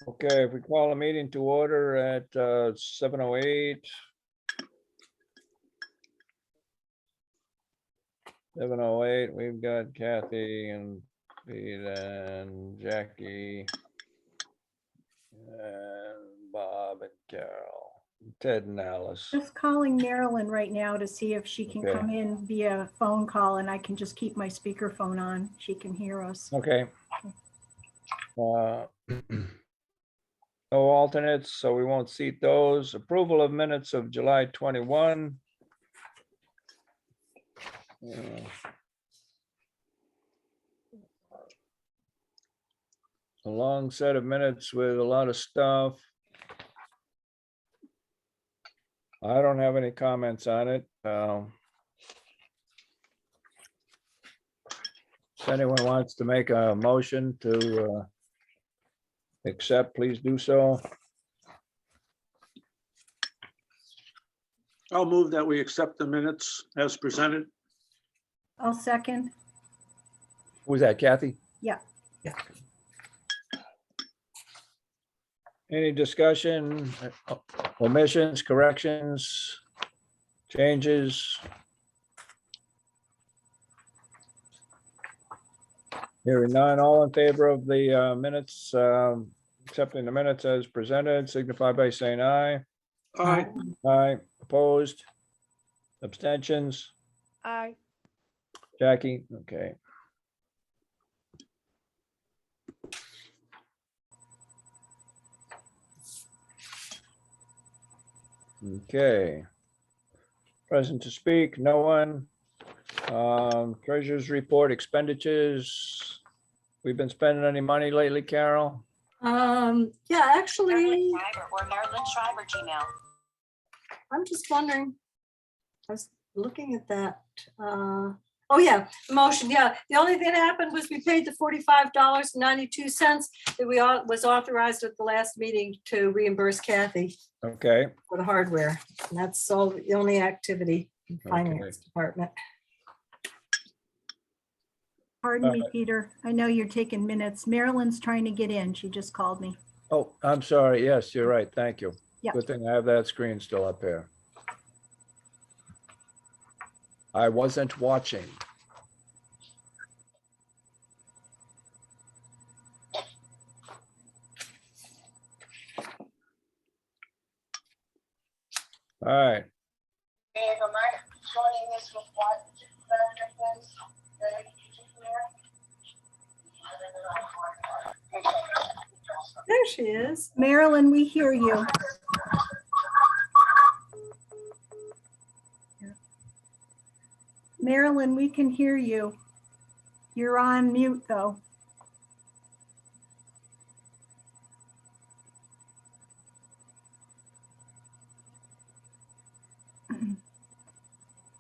Okay, if we call a meeting to order at 7:08. 7:08, we've got Kathy and Pete and Jackie and Bob and Carol, Ted and Alice. Just calling Marilyn right now to see if she can Okay. come in via phone call, and I can just keep my speakerphone on. She can hear us. Okay. No alternates, so we won't seat those. Approval of minutes of July 21. A long set of minutes with a lot of stuff. I don't have any comments on it. If anyone wants to make a motion to accept, please do so. I'll move that we accept the minutes as presented. I'll second. Was that Kathy? Yeah. Any discussion, omissions, corrections, changes? Hearing none, all in favor of the minutes, accepting the minutes as presented, signify by saying aye. Aye. Aye, opposed? Abstentions? Aye. Jackie, okay. Okay. Present to speak, no one. Treasurer's report expenditures. We've been spending any money lately, Carol? Yeah, actually, Marilyn Schreiber or Marilyn Schreiber Gmail. I'm just wondering. I was looking at that. Oh, yeah, the motion, yeah. The only thing that happened was we paid the $45.92 that was authorized at the last meeting to reimburse Kathy Okay, for the hardware. And that's all the only activity in the Okay. finance department. Pardon me, Peter. I know you're taking minutes. Marilyn's trying to get in. She just called me. oh, I'm sorry, yes, you're right, thank you. Yeah. Good thing I have that screen still up here. I wasn't watching. All right, There she is. Marilyn, we hear you. Marilyn, we can hear you. You're on mute, though.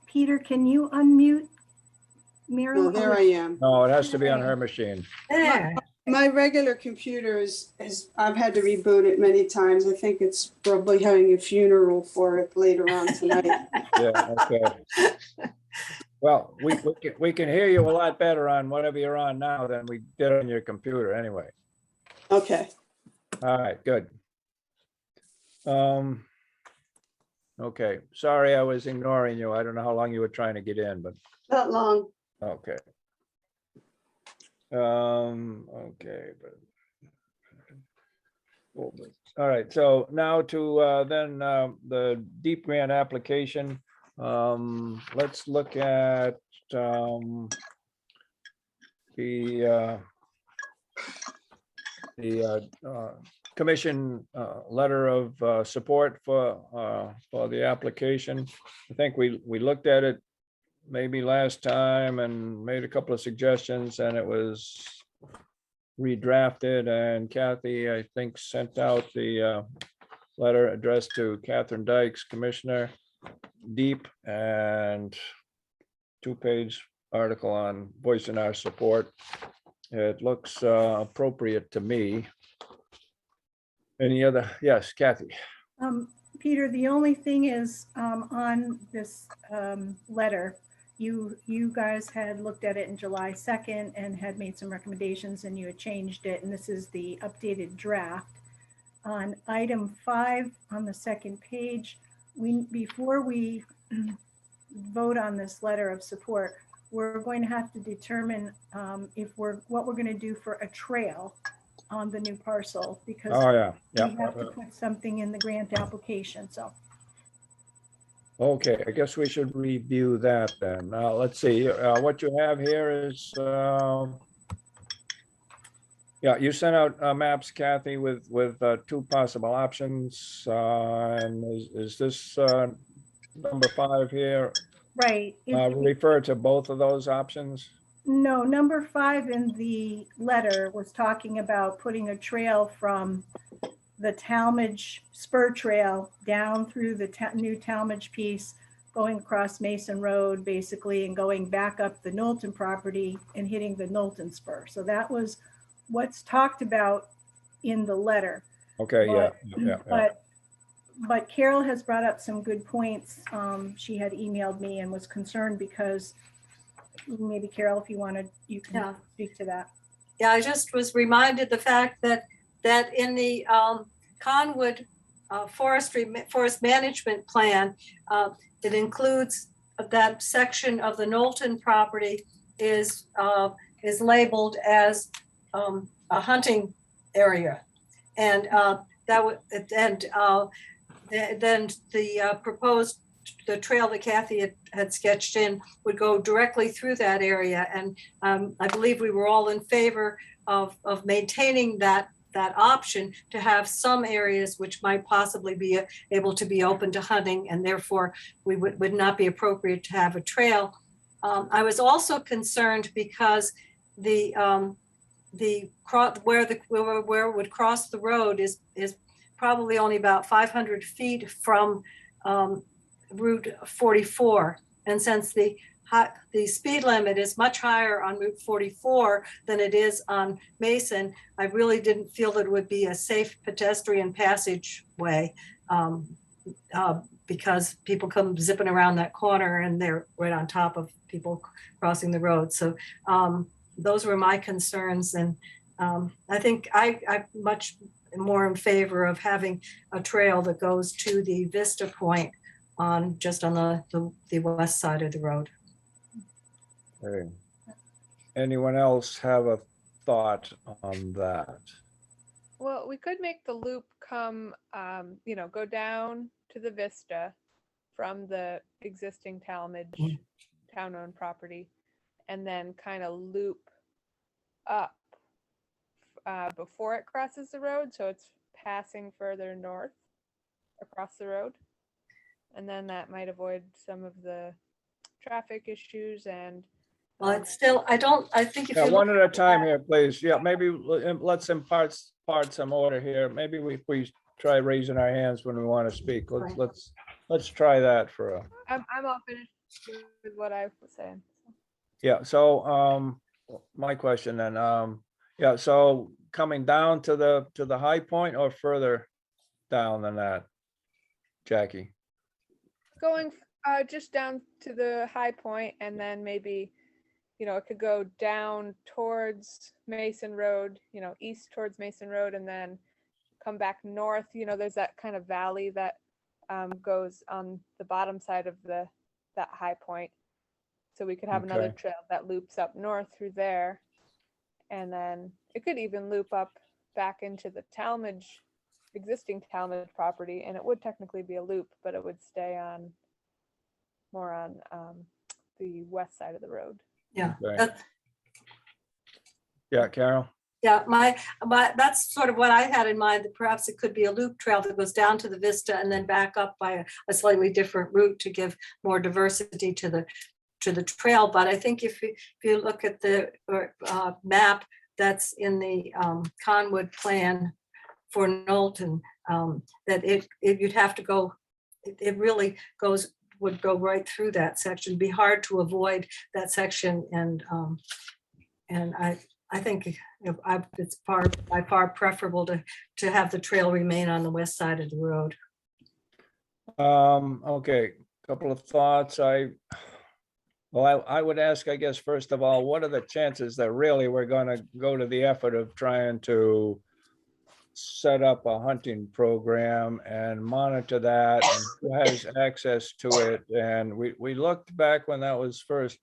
Peter, can you unmute Oh, Marilyn? there I am. no, it has to be on her machine. There. My regular computer I've had to reboot it many times. I think it's probably having a funeral for it later on tonight. Yeah, okay. Well, we can hear you a lot better on whatever you're on now than we did on your computer anyway. Okay. All right, good. Okay, sorry, I was ignoring you. I don't know how long you were trying to get in, but, Not long. okay. Okay, but. All right, so now to then the deep grant application. Let's look at the commission letter of support for the application. I think we looked at it maybe last time and made a couple of suggestions, and it was redrafted, and Kathy, I think, sent out the letter addressed to Catherine Dykes, Commissioner, Deep, and 2-page article on voicing our support. It looks appropriate to me. Any other? Yes, Kathy. Peter, the only thing is on this letter, you guys had looked at it in July 2nd and had made some recommendations, and you had changed it, and this is the updated draft. on item 5 on the second page, before we vote on this letter of support, we're going to have to determine what we're going to do for a trail on the new parcel, because Oh, yeah, we yeah. have to put something in the grant application, so. Okay, I guess we should review that then. Now, let's see, what you have here is, yeah, you sent out maps, Kathy, with two possible options. And is this number 5 here Right. refer to both of those options? No, number 5 in the letter was talking about putting a trail from the Talmadge Spur Trail down through the new Talmadge piece, going across Mason Road, basically, and going back up the Knowlton property and hitting the Knowlton Spur. So that was what's talked about in the letter. Okay, yeah, yeah, yeah. But Carol has brought up some good points. She had emailed me and was concerned because maybe Carol, if you wanted, you can Yeah. speak to that. Yeah, I just was reminded the fact that in the Conwood Forest Management Plan, it includes that section of the Knowlton property is labeled as a hunting area, and that would then the proposed trail that Kathy had sketched in would go directly through that area, and I believe we were all in favor of maintaining that option to have some areas which might possibly be able to be open to hunting, and therefore we would not be appropriate to have a trail. I was also concerned because where it would cross the road is probably only about 500 feet from Route 44, and since the speed limit is much higher on Route 44 than it is on Mason, I really didn't feel that it would be a safe pedestrian passageway, because people come zipping around that corner and they're right on top of people crossing the road. So those were my concerns, and I think I'm much more in favor of having a trail that goes to the Vista Point just on the west side of the road. Okay. Anyone else have a thought on that? Well, we could make the loop come, go down to the Vista from the existing Talmadge town-owned property, and then kind of loop up before it crosses the road, so it's passing further north across the road, and then that might avoid some of the traffic issues. And Well, it's still, I think if Yeah, you one look at a time here, please. Yeah, maybe let's impart some order here. Maybe we try raising our hands when we want to speak. Right. Let's try that for a. I'm all finished with what I was saying. Yeah, so my question then, yeah, so coming down to the high point or further down than that, Jackie? Going just down to the high point, and then maybe, it could go down towards Mason Road, east towards Mason Road, and then come back north. There's that kind of valley that goes on the bottom side of that high point. So we could have another Okay. trail that loops up north through there. And then it could even loop up back into the existing Talmadge property. And it would technically be a loop, but it would stay more on the west side of the road. Yeah, Okay. Yeah, Carol? yeah, that's sort of what I had in mind, that perhaps it could be a loop trail that goes down to the Vista and then back up by a slightly different route to give more diversity to the trail. But I think if you look at the map that's in the Conwood plan for Knowlton, that you'd have to go, it really would go right through that section. It'd be hard to avoid that section, and I think it's by far preferable to have the trail remain on the west side of the road. Okay, couple of thoughts. I would ask, I guess, first of all, what are the chances that really we're gonna go to the effort of trying to set up a hunting program and monitor that, and who has access to it. And we looked back when that was first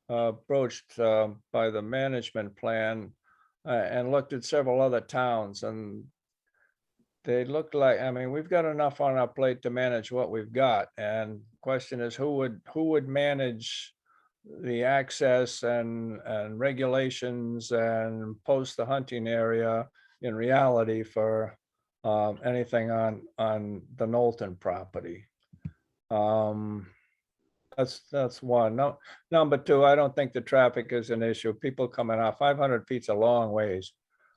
broached by the management plan, and looked at several other towns, and they look like, I mean, we've got enough on our plate to manage what we've got. And question is, who would manage the access and regulations and post the hunting area in reality for anything on the Knowlton property? That's one. No, number two, I don't think the traffic is an issue. People coming off 500 feet's a long ways.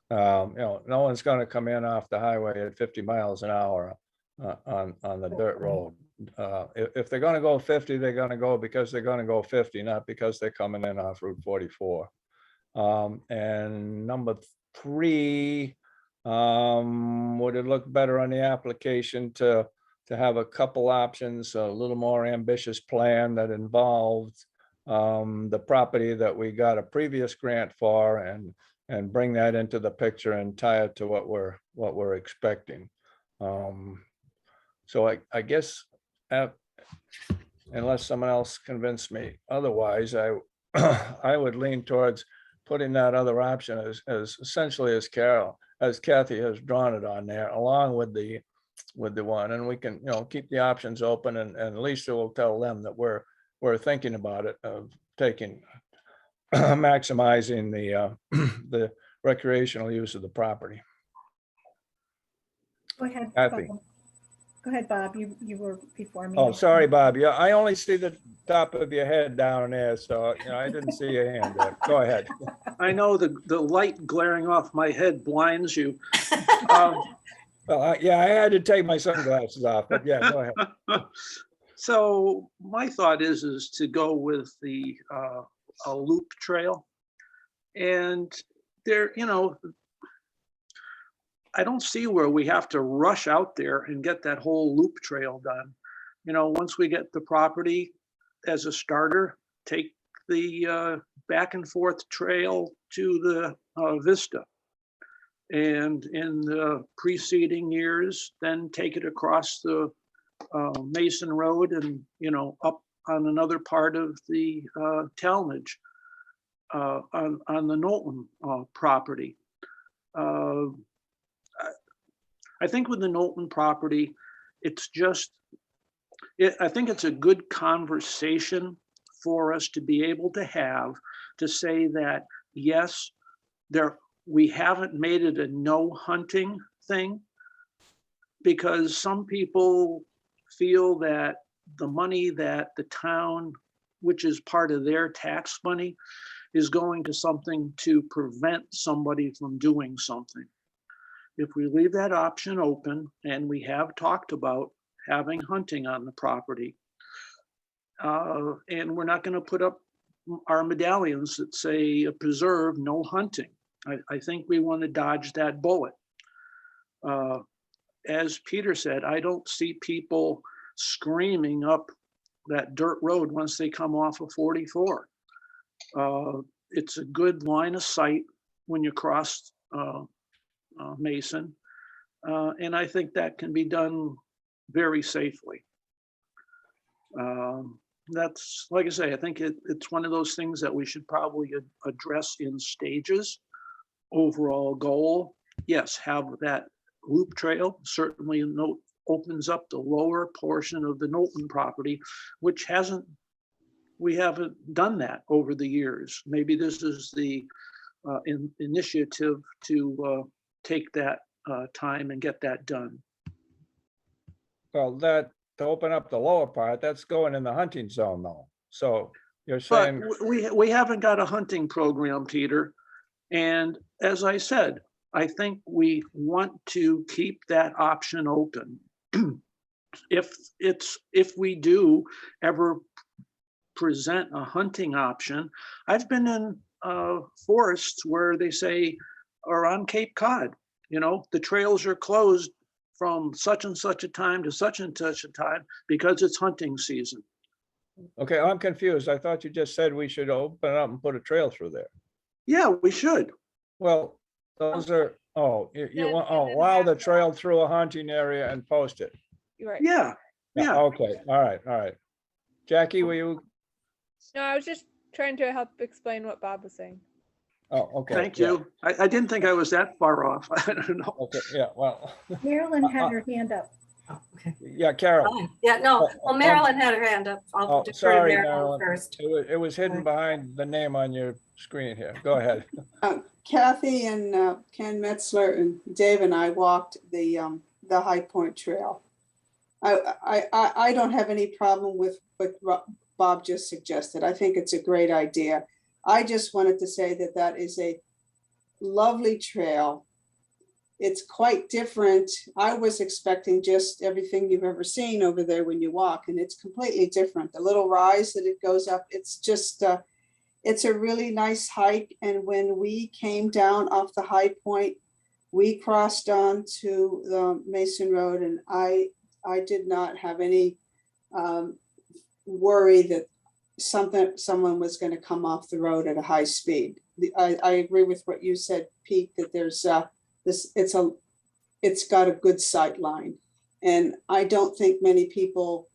No one's gonna come in off the highway at 50 miles an hour on the dirt road. If they're gonna go 50, they're gonna go because they're gonna go 50, not because they're coming in off Route 44. And number three, would it look better on the application to have a couple options, a little more ambitious plan that involved the property that we got a previous grant for, and bring that into the picture and tie it to what we're expecting. So I guess, unless someone else convinced me otherwise, I I would lean towards putting that other option as essentially as Kathy has drawn it on there, along with the one, and we can, keep the options open, and Lisa will tell them that we're thinking about it, of taking, maximizing the recreational use of the property. Go ahead. Kathy. Bob. Go ahead, Bob. You were before me. Oh, sorry, Bob. Yeah, I only see the top of your head down there, so I didn't see your hand there. Go ahead. I know the light glaring off my head blinds you. Well, yeah, I had to take my sunglasses off, but yeah, go ahead. So my thought is to go with a loop trail. And there, I don't see where we have to rush out there and get that whole loop trail done. Once we get the property as a starter, take the back and forth trail to the Vista. And in the preceding years, then take it across the Mason Road and, up on another part of the Talmadge on the Knowlton property. I think with the Knowlton property, it's just, I think it's a good conversation for us to be able to have, to say that, yes, we haven't made it a no hunting thing, because some people feel that the money that the town, which is part of their tax money, is going to something to prevent somebody from doing something. If we leave that option open, and we have talked about having hunting on the property, and we're not going to put up our medallions that say preserve no hunting. I think we want to dodge that bullet. As Peter said, I don't see people screaming up that dirt road once they come off of 44. It's a good line of sight when you cross Mason. And I think that can be done very safely. That's, like I say, I think it's one of those things that we should probably address in stages. Overall goal, yes, have that loop trail, certainly opens up the lower portion of the Knowlton property, which we haven't done that over the years. Maybe this is the initiative to take that time and get that done. Well, to open up the lower part, that's going in the hunting zone though. So you're But saying, we haven't got a hunting program, Peter. And as I said, I think we want to keep that option open. If we do ever present a hunting option, I've been in forests where they say, or on Cape Cod, the trails are closed from such and such a time to such and such a time because it's hunting season. okay, I'm confused. I thought you just said we should open up and put a trail through there. Yeah, we should. Well, those are Oh, you Then- want, and oh, then wow, the have trail through a hunting area and post it. You're right. Yeah, Yeah, yeah. okay, all right, all right. Jackie, were you, No, I was just trying to help explain what Bob was saying. oh, okay. Thank yeah, you. I didn't think I was that far off. I don't know. Okay, yeah, well, Marilyn had her hand up. Oh, okay. yeah, Carol. Fine. Yeah, no, well, Marilyn had her hand up. I'll Oh, defer to sorry, Marilyn Marilyn. first. It was hidden behind the name on your screen here. Go ahead. Kathy and Ken Metzler and Dave and I walked the High Point Trail. I don't have any problem with what Bob just suggested. I think it's a great idea. I just wanted to say that that is a lovely trail. It's quite different. I was expecting just everything you've ever seen over there when you walk, and it's completely different. The little rise that it goes up, it's just, it's a really nice hike. And when we came down off the High Point, we crossed on to the Mason Road, and I did not have any worry that someone was going to come off the road at a high speed. I agree with what you said, Pete, that there's it's got a good sight line. And I don't think many people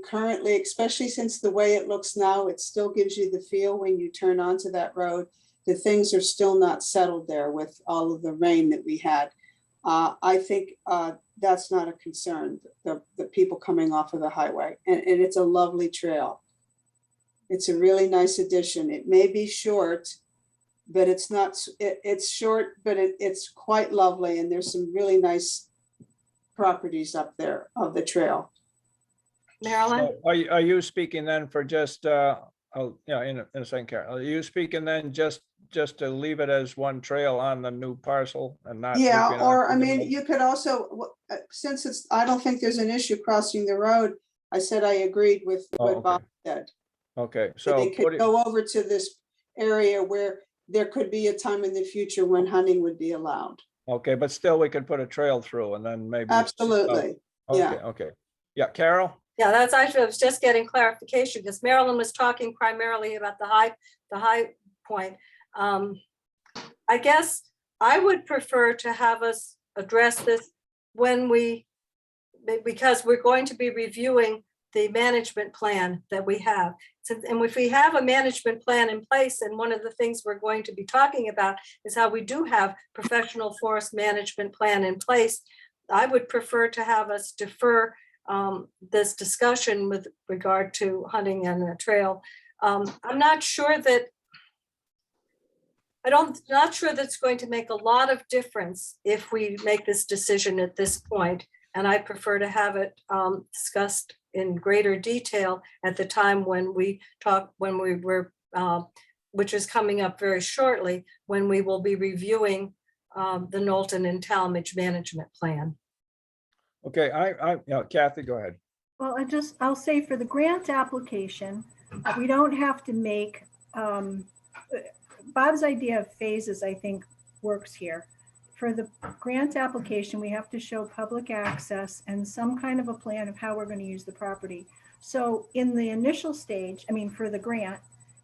currently, especially since the way it looks now, it still gives you the feel when you turn onto that road that things are still not settled there with all of the rain that we had. I think that's not a concern, the people coming off of the highway. And it's a lovely trail. It's a really nice addition. It may be short, but it's not, it's short, but it's quite lovely. And there's some really nice properties up there of the trail. Marilyn? So are you speaking then for just, in a second, Carol, are you speaking then just to leave it as one trail on the new parcel and not? Yeah, looping or I onto the mean, road? you could also, since it's, I don't think there's an issue crossing the road. I said I agreed with Oh, what okay. Bob said. Okay, So so they put could it, go over to this area where there could be a time in the future when hunting would be allowed. okay, but still we could put a trail through and then maybe. Absolutely. Okay, yeah. okay. Yeah, Carol? Yeah, that's actually, I was just getting clarification because Marilyn was talking primarily about the high point. I guess I would prefer to have us address this when because we're going to be reviewing the management plan that we have. And if we have a management plan in place, and one of the things we're going to be talking about is how we do have professional forest management plan in place, I would prefer to have us defer this discussion with regard to hunting and the trail. I'm not sure that not sure that's going to make a lot of difference if we make this decision at this point. And I prefer to have it discussed in greater detail at the time when we were, which is coming up very shortly, when we will be reviewing the Knowlton and Talmadge management plan. Okay, Kathy, go ahead. Well, I'll say for the grant application, we don't have to make, Bob's idea of phases, I think, works here. For the grant application, we have to show public access and some kind of a plan of how we're going to use the property. So in the initial stage, I mean, for the grant,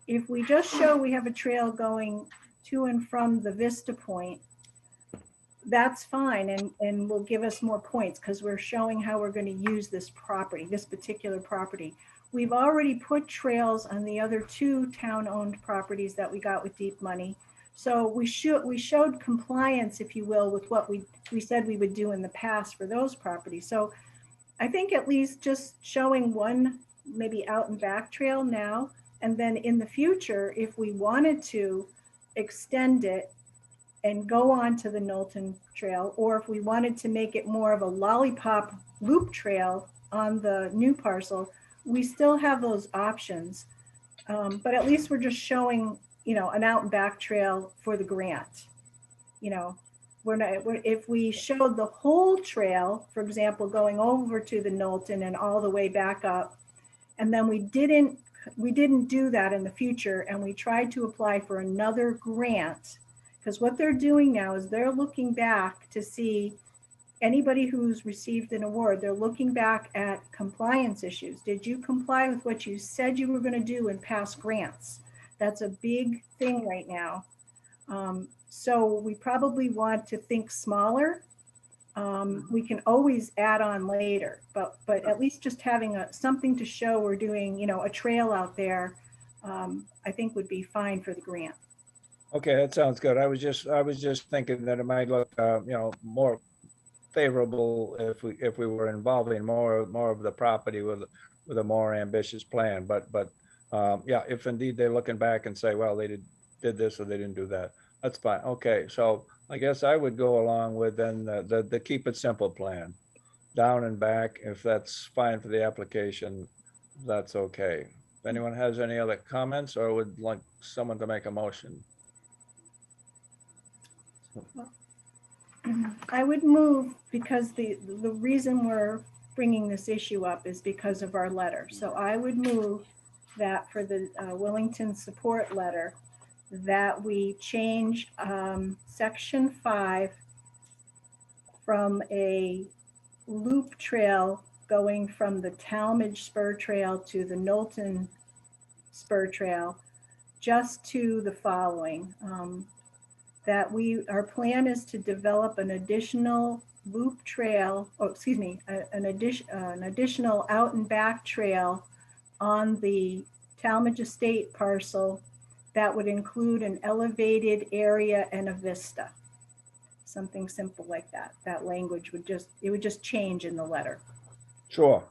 if we just show we have a trail going to and from the Vista Point, that's fine, and will give us more points because we're showing how we're going to use this property, this particular property. We've already put trails on the other two town-owned properties that we got with deep money. So we showed compliance, if you will, with what we said we would do in the past for those properties. So I think at least just showing one maybe out and back trail now, and then in the future, if we wanted to extend it and go on to the Knowlton Trail, or if we wanted to make it more of a lollipop loop trail on the new parcel, we still have those options. But at least we're just showing, an out and back trail for the grant. If we showed the whole trail, for example, going over to the Knowlton and all the way back up, and then we didn't do that in the future, and we tried to apply for another grant, because what they're doing now is they're looking back to see anybody who's received an award, they're looking back at compliance issues. Did you comply with what you said you were going to do in past grants? That's a big thing right now. So we probably want to think smaller. We can always add on later, but at least just having something to show we're doing, you know, a trail out there, I think would be fine for the grant. Okay, that sounds good. I was just thinking that it might look, you know, more favorable if we were involving more of the property with a more ambitious plan. But yeah, if indeed they're looking back and say, well, they did this or they didn't do that, that's fine. Okay, so I guess I would go along with then the keep it simple plan, down and back. If that's fine for the application, that's okay. If anyone has any other comments or would like someone to make a motion. I would move, because the reason we're bringing this issue up is because of our letter. So I would move that for the Wellington support letter, that we change section 5 from a loop trail going from the Talmadge Spur Trail to the Knowlton Spur Trail, just to the following. That our plan is to develop an additional loop trail, an additional out and back trail on the Talmadge Estate parcel that would include an elevated area and a vista. Something simple like that. That language would just change in the letter. Sure.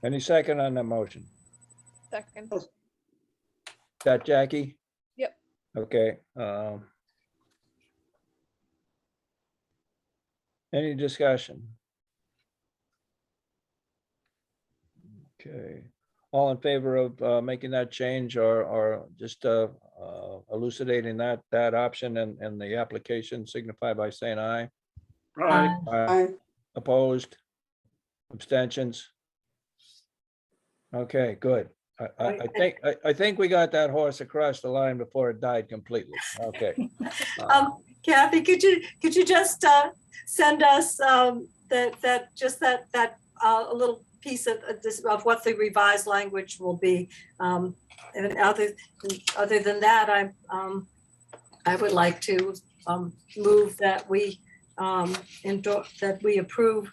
Any second on the motion? Second. That Jackie? Yep. Okay. Any discussion? Okay. All in favor of making that change or just elucidating that option and the application, signify by saying aye. Right. I, Opposed? Abstentions? Okay, good. I think we got that horse across the line before it died completely. Okay. Kathy, could you just send us a little piece of this, of what the revised language will be? And other than that, I would like to move that we approve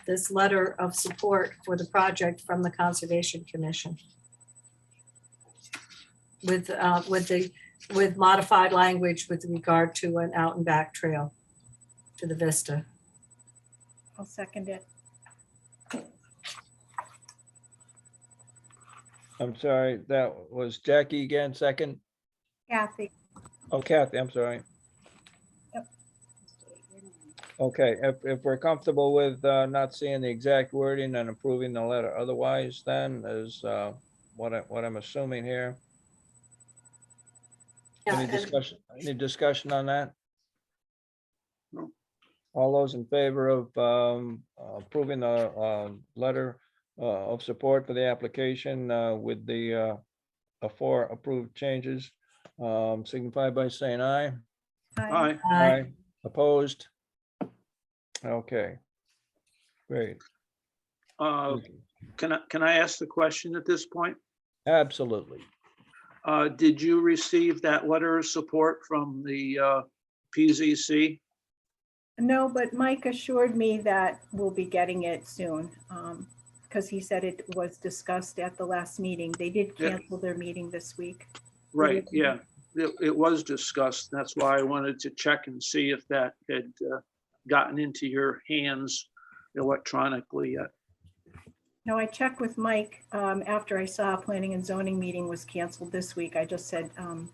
this letter of support for the project from the Conservation Commission with modified language with regard to an out and back trail to the Vista. I'll second it. I'm sorry, that was Jackie again, second? Kathy. Oh, Kathy, I'm sorry. Yep. Okay, if we're comfortable with not seeing the exact wording and approving the letter otherwise, then is what I'm assuming here. Yeah, Any discussion on that? No. All those in favor of approving the letter of support for the application with the 4 approved changes, signify by saying aye. Aye. Aye. Opposed? Okay. Great. Can I ask the question at this point? Absolutely. Did you receive that letter of support from the PZC? No, but Mike assured me that we'll be getting it soon, because he said it was discussed at the last meeting. They did Yeah. cancel their meeting this week. Right, yeah, it was discussed. That's why I wanted to check and see if that had gotten into your hands electronically yet. No, I checked with Mike after I saw planning and zoning meeting was canceled this week. I just said,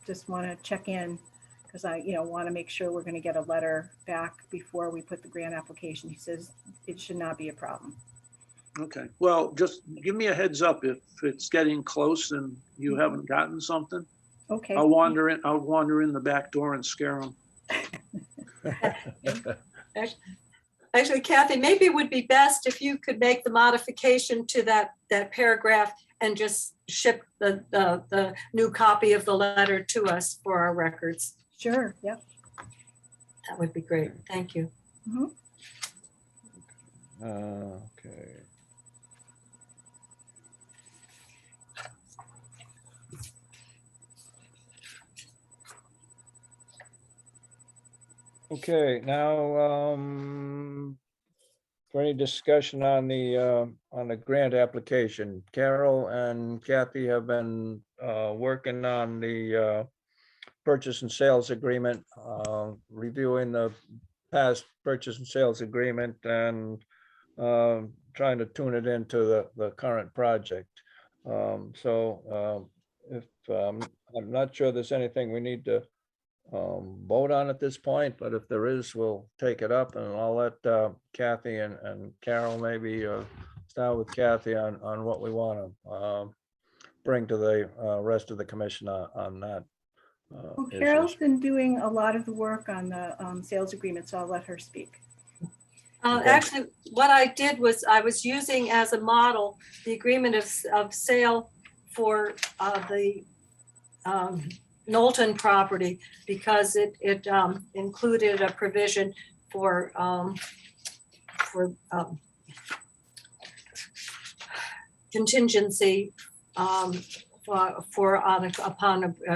just want to check in because I, want to make sure we're going to get a letter back before we put the grant application. He says it should not be a problem. Okay, well, just give me a heads up if it's getting close and you haven't gotten something. Okay. I'll wander in the back door and scare them. Actually, Kathy, maybe it would be best if you could make the modification to that paragraph and just ship the new copy of the letter to us for our records. Sure. Yep. That would be great. Thank you. Mhm. Okay. Okay, now, for any discussion on the grant application, Carol and Kathy have been working on the purchase and sales agreement, reviewing the past purchase and sales agreement and trying to tune it into the current project. So if, I'm not sure there's anything we need to vote on at this point, but if there is, we'll take it up, and I'll let Kathy and Carol maybe start with Kathy on what we want to bring to the rest of the commission on that. Well, issues. Carol's been doing a lot of the work on the sales agreement, so I'll let her speak. Okay. Actually, what I did was I was using as a model the agreement of sale for the Knowlton property, because it included a provision for contingency upon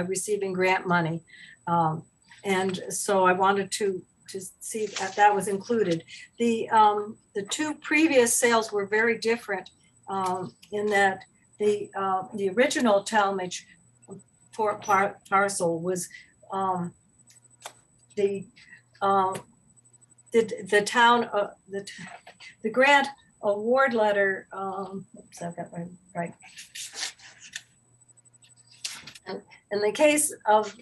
receiving grant money. And so I wanted to see that was included. The two previous sales were very different in that the original Talmadge parcel was the town, the grant award letter, oops, I've got my right. In the case of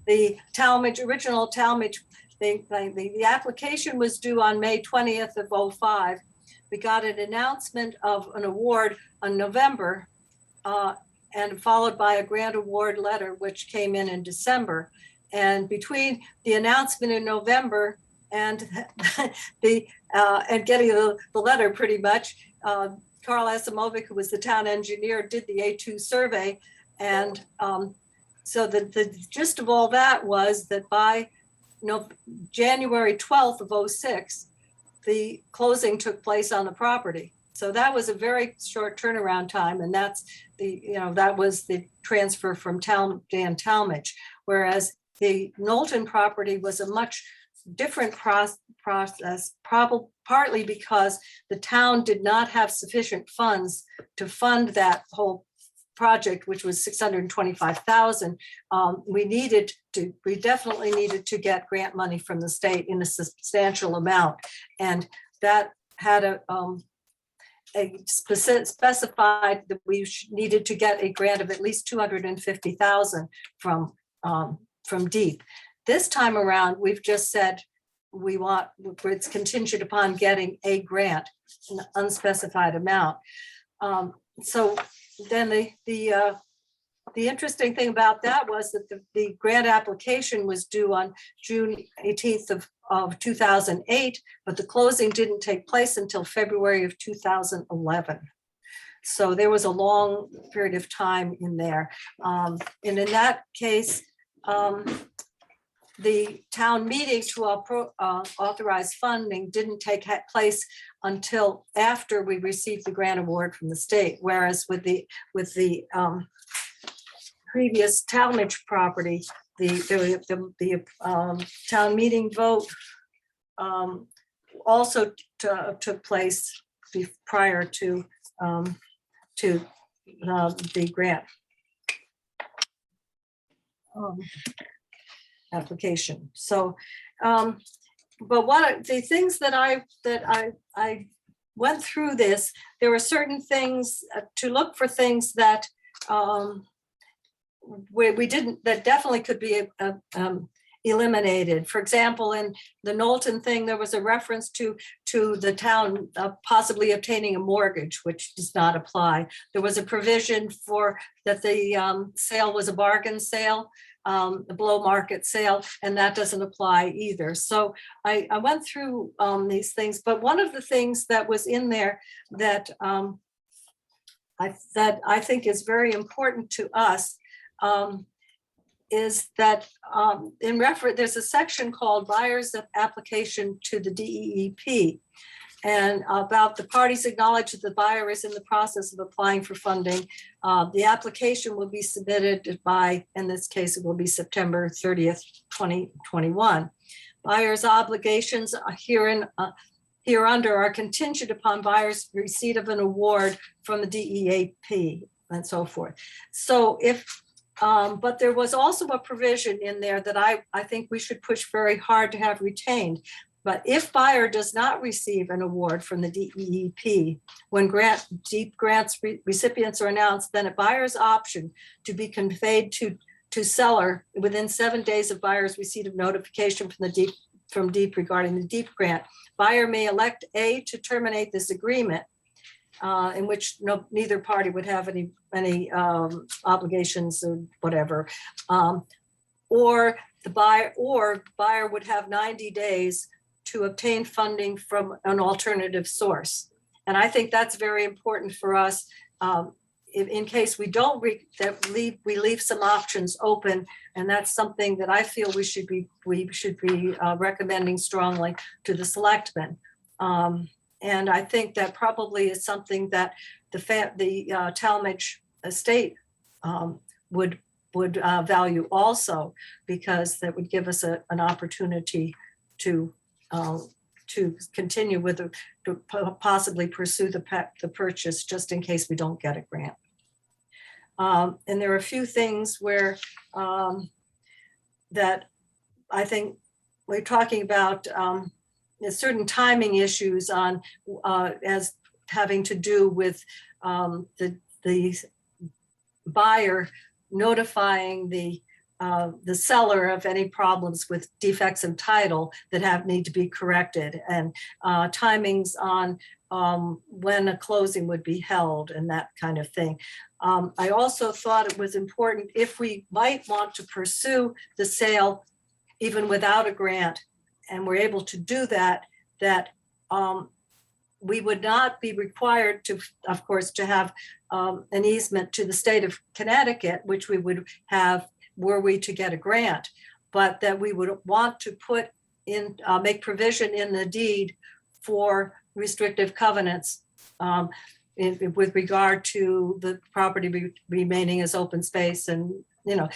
the Talmadge, original Talmadge, the application was due on May 20th of '05. We got an announcement of an award on November, and followed by a grant award letter, which came in December. And between the announcement in November and and getting the letter, pretty much, Carl Asimovic, who was the town engineer, did the A2 survey. And so the gist of all that was that by January 12th of '06, the closing took place on the property. So that was a very short turnaround time, and that's that was the transfer from Dan Talmadge. Whereas the Knowlton property was a much different process, probably partly because the town did not have sufficient funds to fund that whole project, which was $625,000. We definitely needed to get grant money from the state in a substantial amount, and that had specified that we needed to get a grant of at least $250,000 from DEEP. This time around, we've just said it's contingent upon getting a grant, an unspecified amount. So then the interesting thing about that was that the grant application was due on June 18th of 2008, but the closing didn't take place until February of 2011. So there was a long period of time in there. And in that case, the town meeting to authorize funding didn't take place until after we received the grant award from the state. Whereas with the previous Talmadge property, the town meeting vote also took place prior to the grant application. So, but one of the things that I went through this, there were certain things to look for, things that where we didn't, that definitely could be eliminated. For example, in the Knowlton thing, there was a reference to the town possibly obtaining a mortgage, which does not apply. There was a provision for that the sale was a bargain sale, a below market sale, and that doesn't apply either. So I went through these things, but one of the things that was in there that I think is very important to us is that in reference, there's a section called buyer's application to the DEEP, and about the parties acknowledge that the buyer is in the process of applying for funding. The application will be submitted by, in this case, it will be September 30th, 2021. Buyer's obligations hereunder are contingent upon buyer's receipt of an award from the DEAP and so forth. So but there was also a provision in there that I think we should push very hard to have retained. But if buyer does not receive an award from the DEP, when DEEP grants recipients are announced, then a buyer's option to be conveyed to seller within 7 days of buyer's receipt of notification from DEEP regarding the DEEP grant. Buyer may elect A, to terminate this agreement, in which neither party would have any obligations or whatever, or buyer would have 90 days to obtain funding from an alternative source. And I think that's very important for us, in case we don't we leave some options open, and that's something that I feel we should be recommending strongly to the selectmen. And I think that probably is something that the Talmadge estate would value also, because that would give us an opportunity to continue with to possibly pursue the purchase, just in case we don't get a grant. And there are a few things where that I think we're talking about certain timing issues on as having to do with the buyer notifying the seller of any problems with defects in title that need to be corrected, and timings on when a closing would be held and that kind of thing. I also thought it was important, if we might want to pursue the sale even without a grant, and we're able to do that, we would not be required to, of course, to have an easement to the state of Connecticut, which we would have were we to get a grant, but that we would want to put in, make provision in the deed for restrictive covenants with regard to the property remaining as open space, and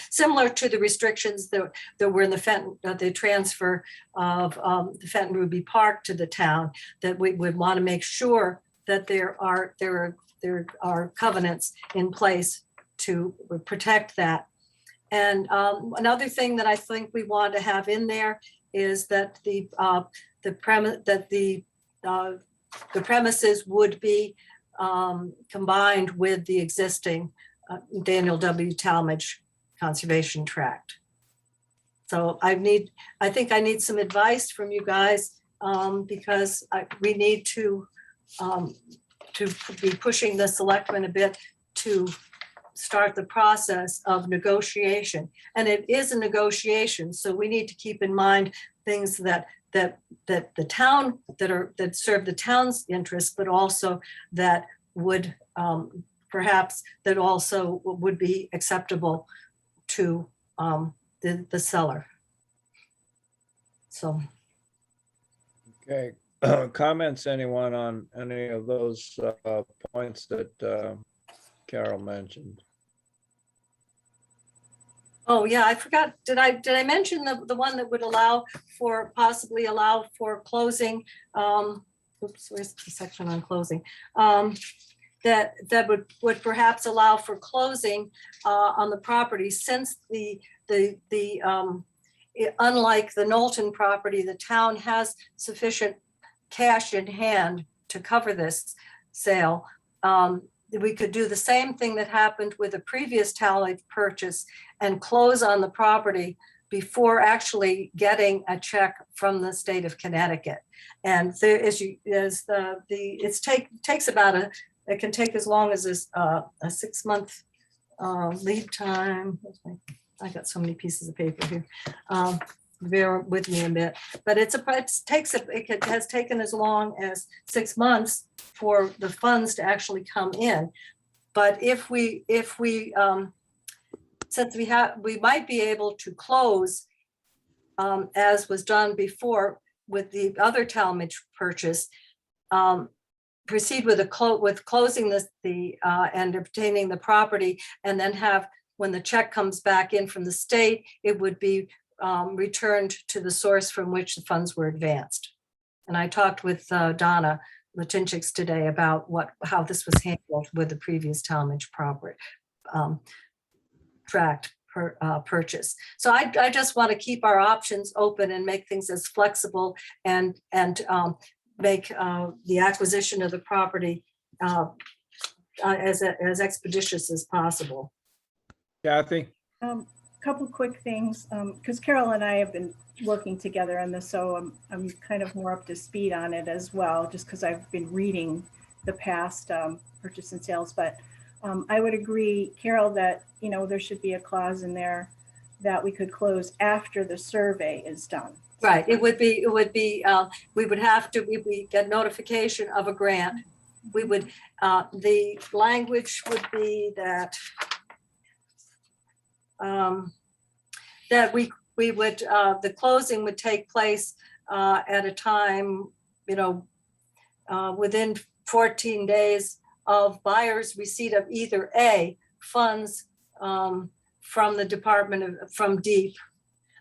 similar to the restrictions that were in the Fenton, the transfer of the Fenton Ruby Park to the town, that we would want to make sure that there are covenants in place to protect that. And another thing that I think we want to have in there is that the premises would be combined with the existing Daniel W. Talmadge Conservation Tract. So I think I need some advice from you guys, because we need to be pushing the selectmen a bit to start the process of negotiation. And it is a negotiation, so we need to keep in mind things that the town, that serve the town's interests, but also that would perhaps that also would be acceptable to the seller. So. Okay, comments, anyone on any of those points that Carol mentioned? Oh yeah, I forgot. Did I mention the one that would possibly allow for closing? Oops, where's the section on closing? That would perhaps allow for closing on the property, since unlike the Knowlton property, the town has sufficient cash in hand to cover this sale. We could do the same thing that happened with a previous Talmadge purchase and close on the property before actually getting a check from the state of Connecticut. And there takes about it can take as long as a 6-month lead time. I got so many pieces of paper here. Bear with me a bit, but it has taken as long as 6 months for the funds to actually come in. But if we since we might be able to close as was done before with the other Talmadge purchase, proceed with closing and obtaining the property, and then have, when the check comes back in from the state, it would be returned to the source from which the funds were advanced. And I talked with Donna Latinchix today about how this was handled with the previous Talmadge property tract purchase. So I just want to keep our options open and make things as flexible and make the acquisition of the property as expeditious as possible. Kathy? Couple quick things, because Carol and I have been working together on this, so I'm kind of more up to speed on it as well, just because I've been reading the past purchase and sales. But I would agree, Carol, that there should be a clause in there that we could close after the survey is done. Right. It would be. We would have to. We get notification of a grant. We would. The language would be that. That we would, the closing would take place at a time, within 14 days of buyer's receipt of either A, funds from the from DEEP,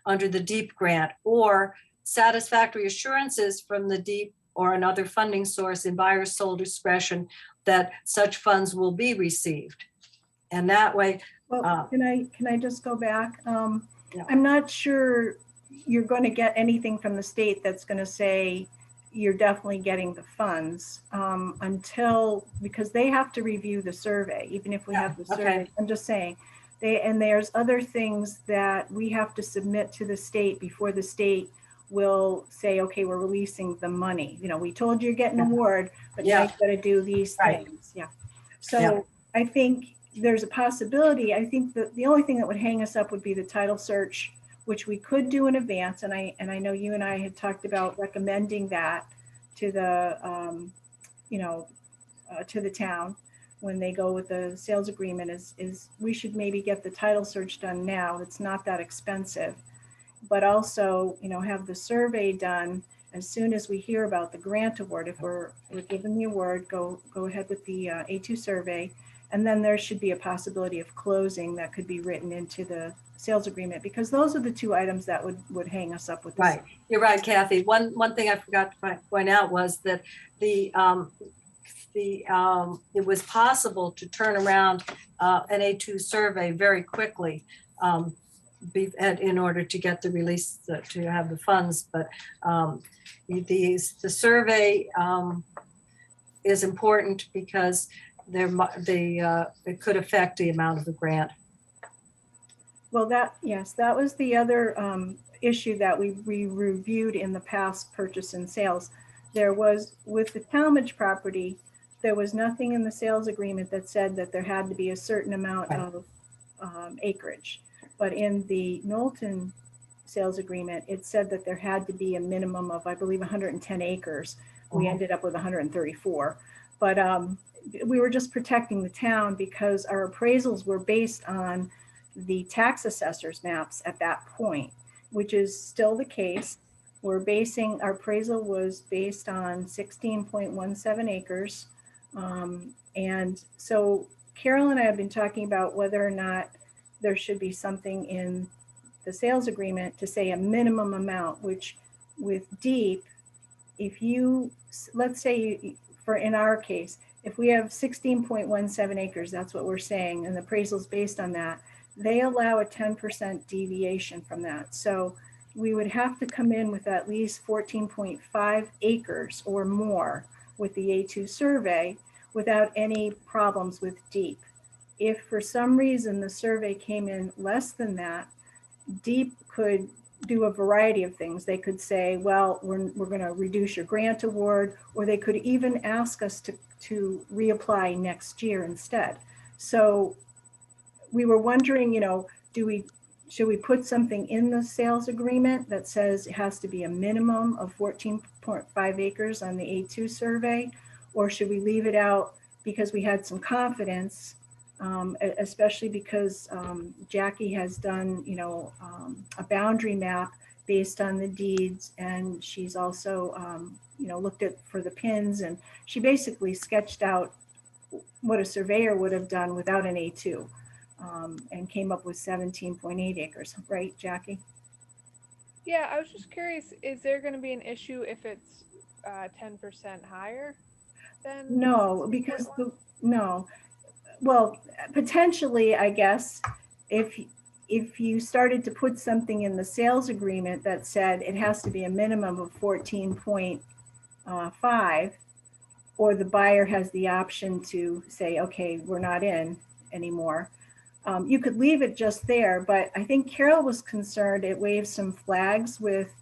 under the DEEP grant, or satisfactory assurances from the DEEP or another funding source in buyer's sole discretion that such funds will be received. And that way, Well, can I just go back? Yeah. I'm not sure you're going to get anything from the state that's going to say you're definitely getting the funds because they have to review the survey, even if we have the survey. Okay. I'm just saying, there's other things that we have to submit to the state before the state will say, okay, we're releasing the money. We told you you're getting an award, but now you've got to do these Right. things. Yeah. So I think there's a possibility. I think that the only thing that would hang us up would be the title search, which we could do in advance. And I know you and I had talked about recommending that to the, to the town when they go with the sales agreement is we should maybe get the title search done now. It's not that expensive, but also, have the survey done as soon as we hear about the grant award. If we're given the award, go ahead with the A2 survey. And then there should be a possibility of closing that could be written into the sales agreement, because those are the two items that would hang us up with this. right. You're right, Kathy. One thing I forgot to point out was that it was possible to turn around an A2 survey very quickly in order to get the release to have the funds. But the survey is important because it could affect the amount of the grant. Well, that was the other issue that we reviewed in the past purchase and sales. There was, with the Talmadge property, there was nothing in the sales agreement that said that there had to be a certain amount of acreage. But in the Knowlton sales agreement, it said that there had to be a minimum of, I believe, 110 acres. We ended up with 134. But we were just protecting the town because our appraisals were based on the tax assessor's maps at that point, which is still the case. Our appraisal was based on 16.17 acres. And so Carol and I have been talking about whether or not there should be something in the sales agreement to say a minimum amount, which with DEEP, let's say in our case, if we have 16.17 acres, that's what we're saying, and the appraisal is based on that, they allow a 10% deviation from that. So we would have to come in with at least 14.5 acres or more with the A2 survey without any problems with DEEP. If for some reason the survey came in less than that, DEEP could do a variety of things. They could say, well, we're going to reduce your grant award, or they could even ask us to reapply next year instead. So we were wondering, should we put something in the sales agreement that says it has to be a minimum of 14.5 acres on the A2 survey, or should we leave it out because we had some confidence, especially because Jackie has done, a boundary map based on the deeds, and she's also, looked at for the pins, and she basically sketched out what a surveyor would have done without an A2, and came up with 17.8 acres, right, Jackie? Yeah, I was just curious, is there gonna be an issue if it's 10% higher than? No, because 16.1? no, well, potentially, I guess, if, if you started to put something in the sales agreement that said it has to be a minimum of 14.5, or the buyer has the option to say, okay, we're not in anymore. You could leave it just there, but I think Carol was concerned it waves some flags with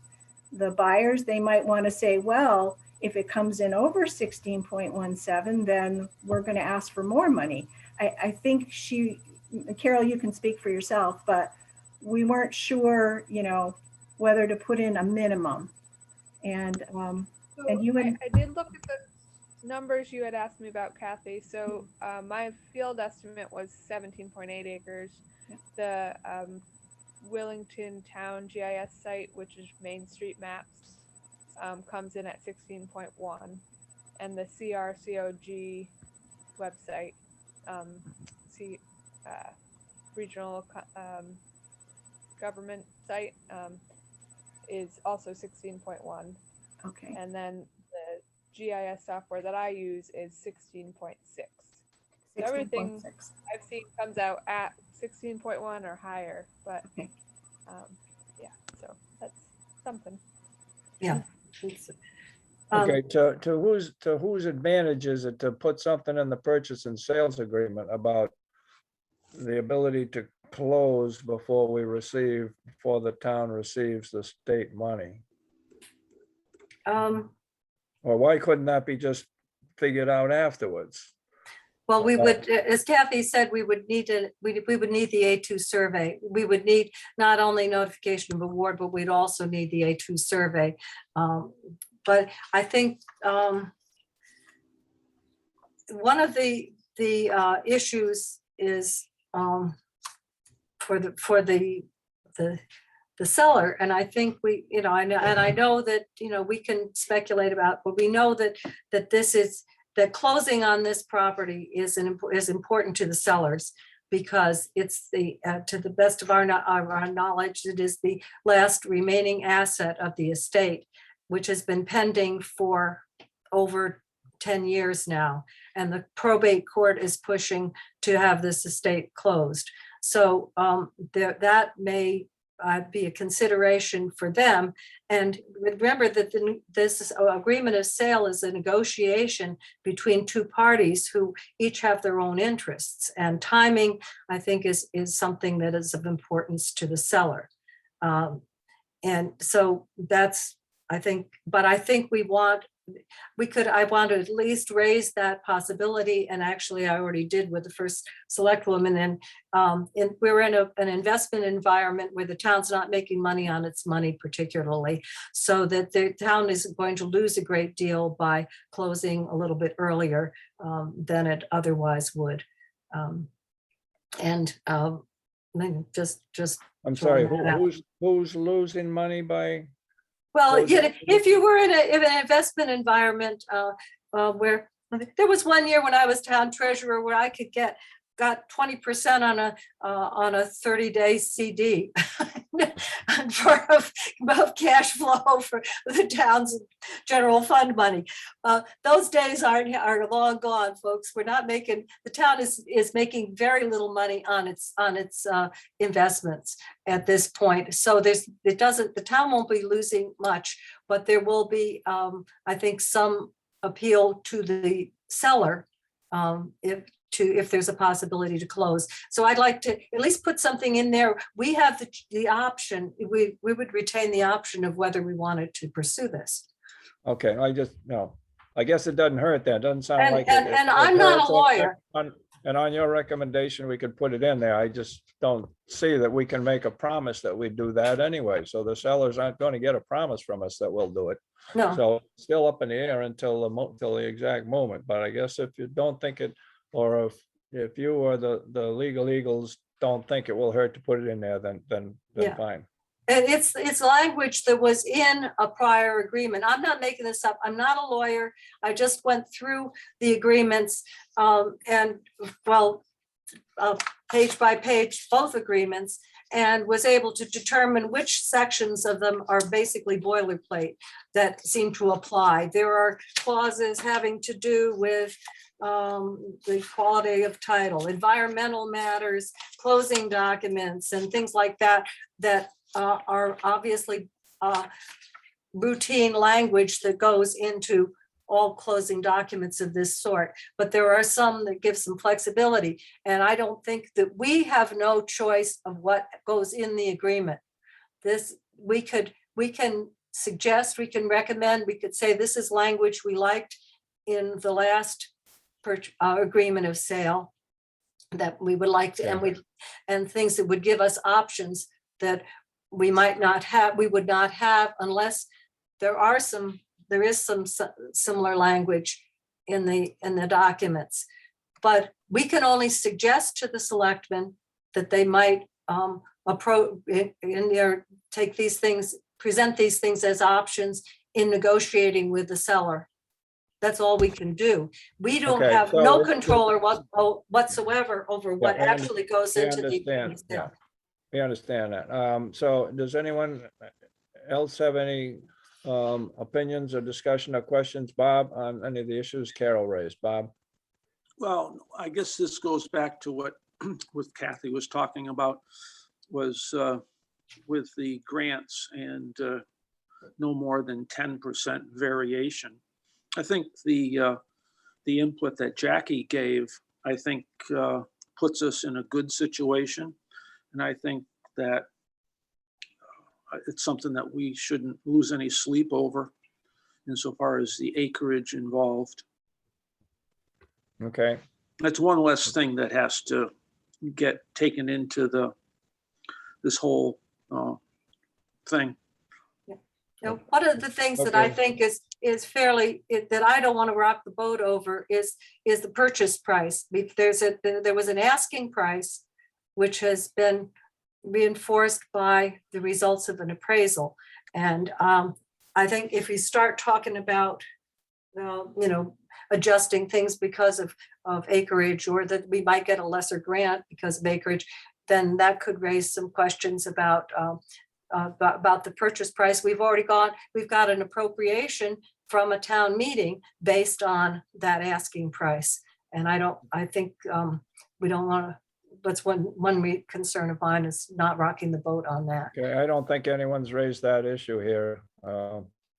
the buyers. They might want to say, well, if it comes in over 16.17, then we're going to ask for more money. I think Carol, you can speak for yourself, but we weren't sure, whether to put in a minimum. And So you and I did look at the numbers you had asked me about, Kathy. So my field estimate was 17.8 acres. The Willington Town GIS site, which is Main Street Maps, comes in at 16.1, and the CRCOG website, regional government site, is also 16.1, okay, and then the GIS software that I use is 16.6. Everything 16.6. I've seen comes out at 16.1 or higher, but Okay. yeah, so that's something. Yeah. Okay, to whose advantage is it to put something in the purchase and sales agreement about the ability to close before the town receives the state money? Or why couldn't that be just figured out afterwards? Well, we would, as Kathy said, we would need we would need the A2 survey. We would need not only notification of award, but we'd also need the A2 survey. But I think one of the issues is for the seller, and I think we, I know that we can speculate about, but we know that that closing on this property is important to the sellers, because it's to the best of our knowledge, it is the last remaining asset of the estate, which has been pending for over 10 years now. And the probate court is pushing to have this estate closed. So that may be a consideration for them. And remember that this agreement of sale is a negotiation between two parties who each have their own interests. And timing, I think, is something that is of importance to the seller. And so that's, I think I want to at least raise that possibility. And actually I already did with the first select woman. And we're in an investment environment where the town's not making money on its money particularly, so that the town is going to lose a great deal by closing a little bit earlier than it otherwise would. Just I'm sorry, throwing that out. who's losing money by? Well, Closing. if you were in an investment environment where there was one year when I was town treasurer where I got 20% on a 30-day CD of cash flow for the town's general fund money. Those days are long gone, folks. We're not making, the town is making very little money on its investments at this point. So the town won't be losing much, but there will be, I think, some appeal to the seller if there's a possibility to close. So I'd like to at least put something in there. We have the option, we would retain the option of whether we wanted to pursue this. Okay, I guess it doesn't hurt then. Doesn't sound And- like. and- and I'm not a hurts. lawyer. And on your recommendation, we could put it in there. I just don't see that we can make a promise that we do that anyway. So the sellers aren't going to get a promise from us that we'll do it. No, So it's still up in the air until the exact moment. But I guess if you don't think it, or if you or the legal eagles don't think it will hurt to put it in there, then Yeah. fine. and it's language that was in a prior agreement. I'm not making this up. I'm not a lawyer. I just went through the agreements page by page, both agreements. and was able to determine which sections of them are basically boilerplate that seem to apply. There are clauses having to do with the quality of title, environmental matters, closing documents, and things like that, that are obviously routine language that goes into all closing documents of this sort. But there are some that give some flexibility. And I don't think that we have no choice of what goes in the agreement. This, we can suggest, we can recommend, we could say this is language we liked in the last agreement of sale that we would like to, and things that would give us options that we might not have, we would not have unless there is some similar language in the documents. But we can only suggest to the selectmen that they might take these things, present these things as options in negotiating with the seller. That's all we can do. We don't Okay, have so no it's- control or whatsoever over what I under- actually goes I into the understand, agreement. yeah. We understand that. So does anyone else have any opinions or discussion or questions, Bob, on any of the issues Carol raised? Bob? Well, I guess this goes back to what Kathy was talking about, was with the grants and no more than 10% variation. I think the input that Jackie gave, I think puts us in a good situation. And I think that it's something that we shouldn't lose any sleep over insofar as the acreage involved. Okay, That's one less thing that has to get taken into this whole thing. Now, one of the things that I Okay. think is fairly, that I don't want to rock the boat over is the purchase price. There was an asking price, which has been reinforced by the results of an appraisal. And I think if we start talking about, adjusting things because of acreage, or that we might get a lesser grant because of acreage, then that could raise some questions about the purchase price. We've got an appropriation from a town meeting based on that asking price. And I think we don't want to, that's one concern of mine, is not rocking the boat on that. okay. I don't think anyone's raised that issue here.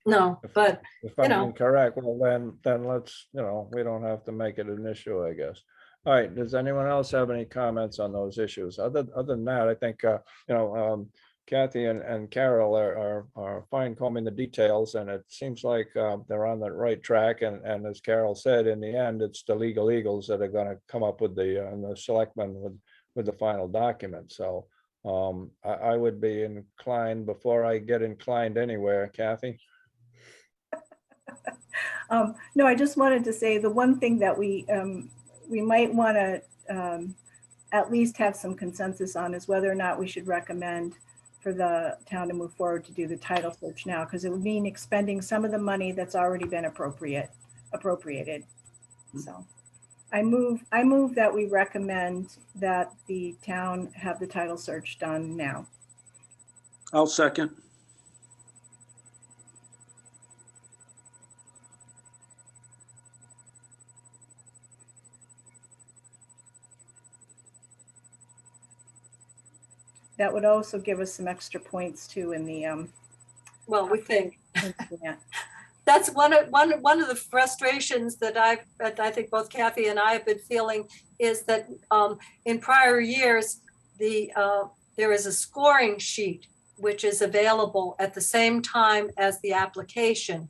No, but If you I'm know. incorrect, well, then let's, we don't have to make it an issue, I guess. All right, does anyone else have any comments on those issues? Other than that, I think, Kathy and Carol are fine combing the details, and it seems like they're on the right track. And as Carol said, in the end, it's the legal eagles that are gonna come up with the selectmen with the final document. So I would be inclined, before I get inclined anywhere, Kathy. No, I just wanted to say the one thing that we might want to at least have some consensus on is whether or not we should recommend for the town to move forward to do the title search now, because it would mean expending some of the money that's already been appropriated. So I move that we recommend that the town have the title search done now. I'll second. That would also give us some extra points too in the well, we think grant. that's one of the frustrations that I think both Kathy and I have been feeling, is that in prior years, there is a scoring sheet which is available at the same time as the application,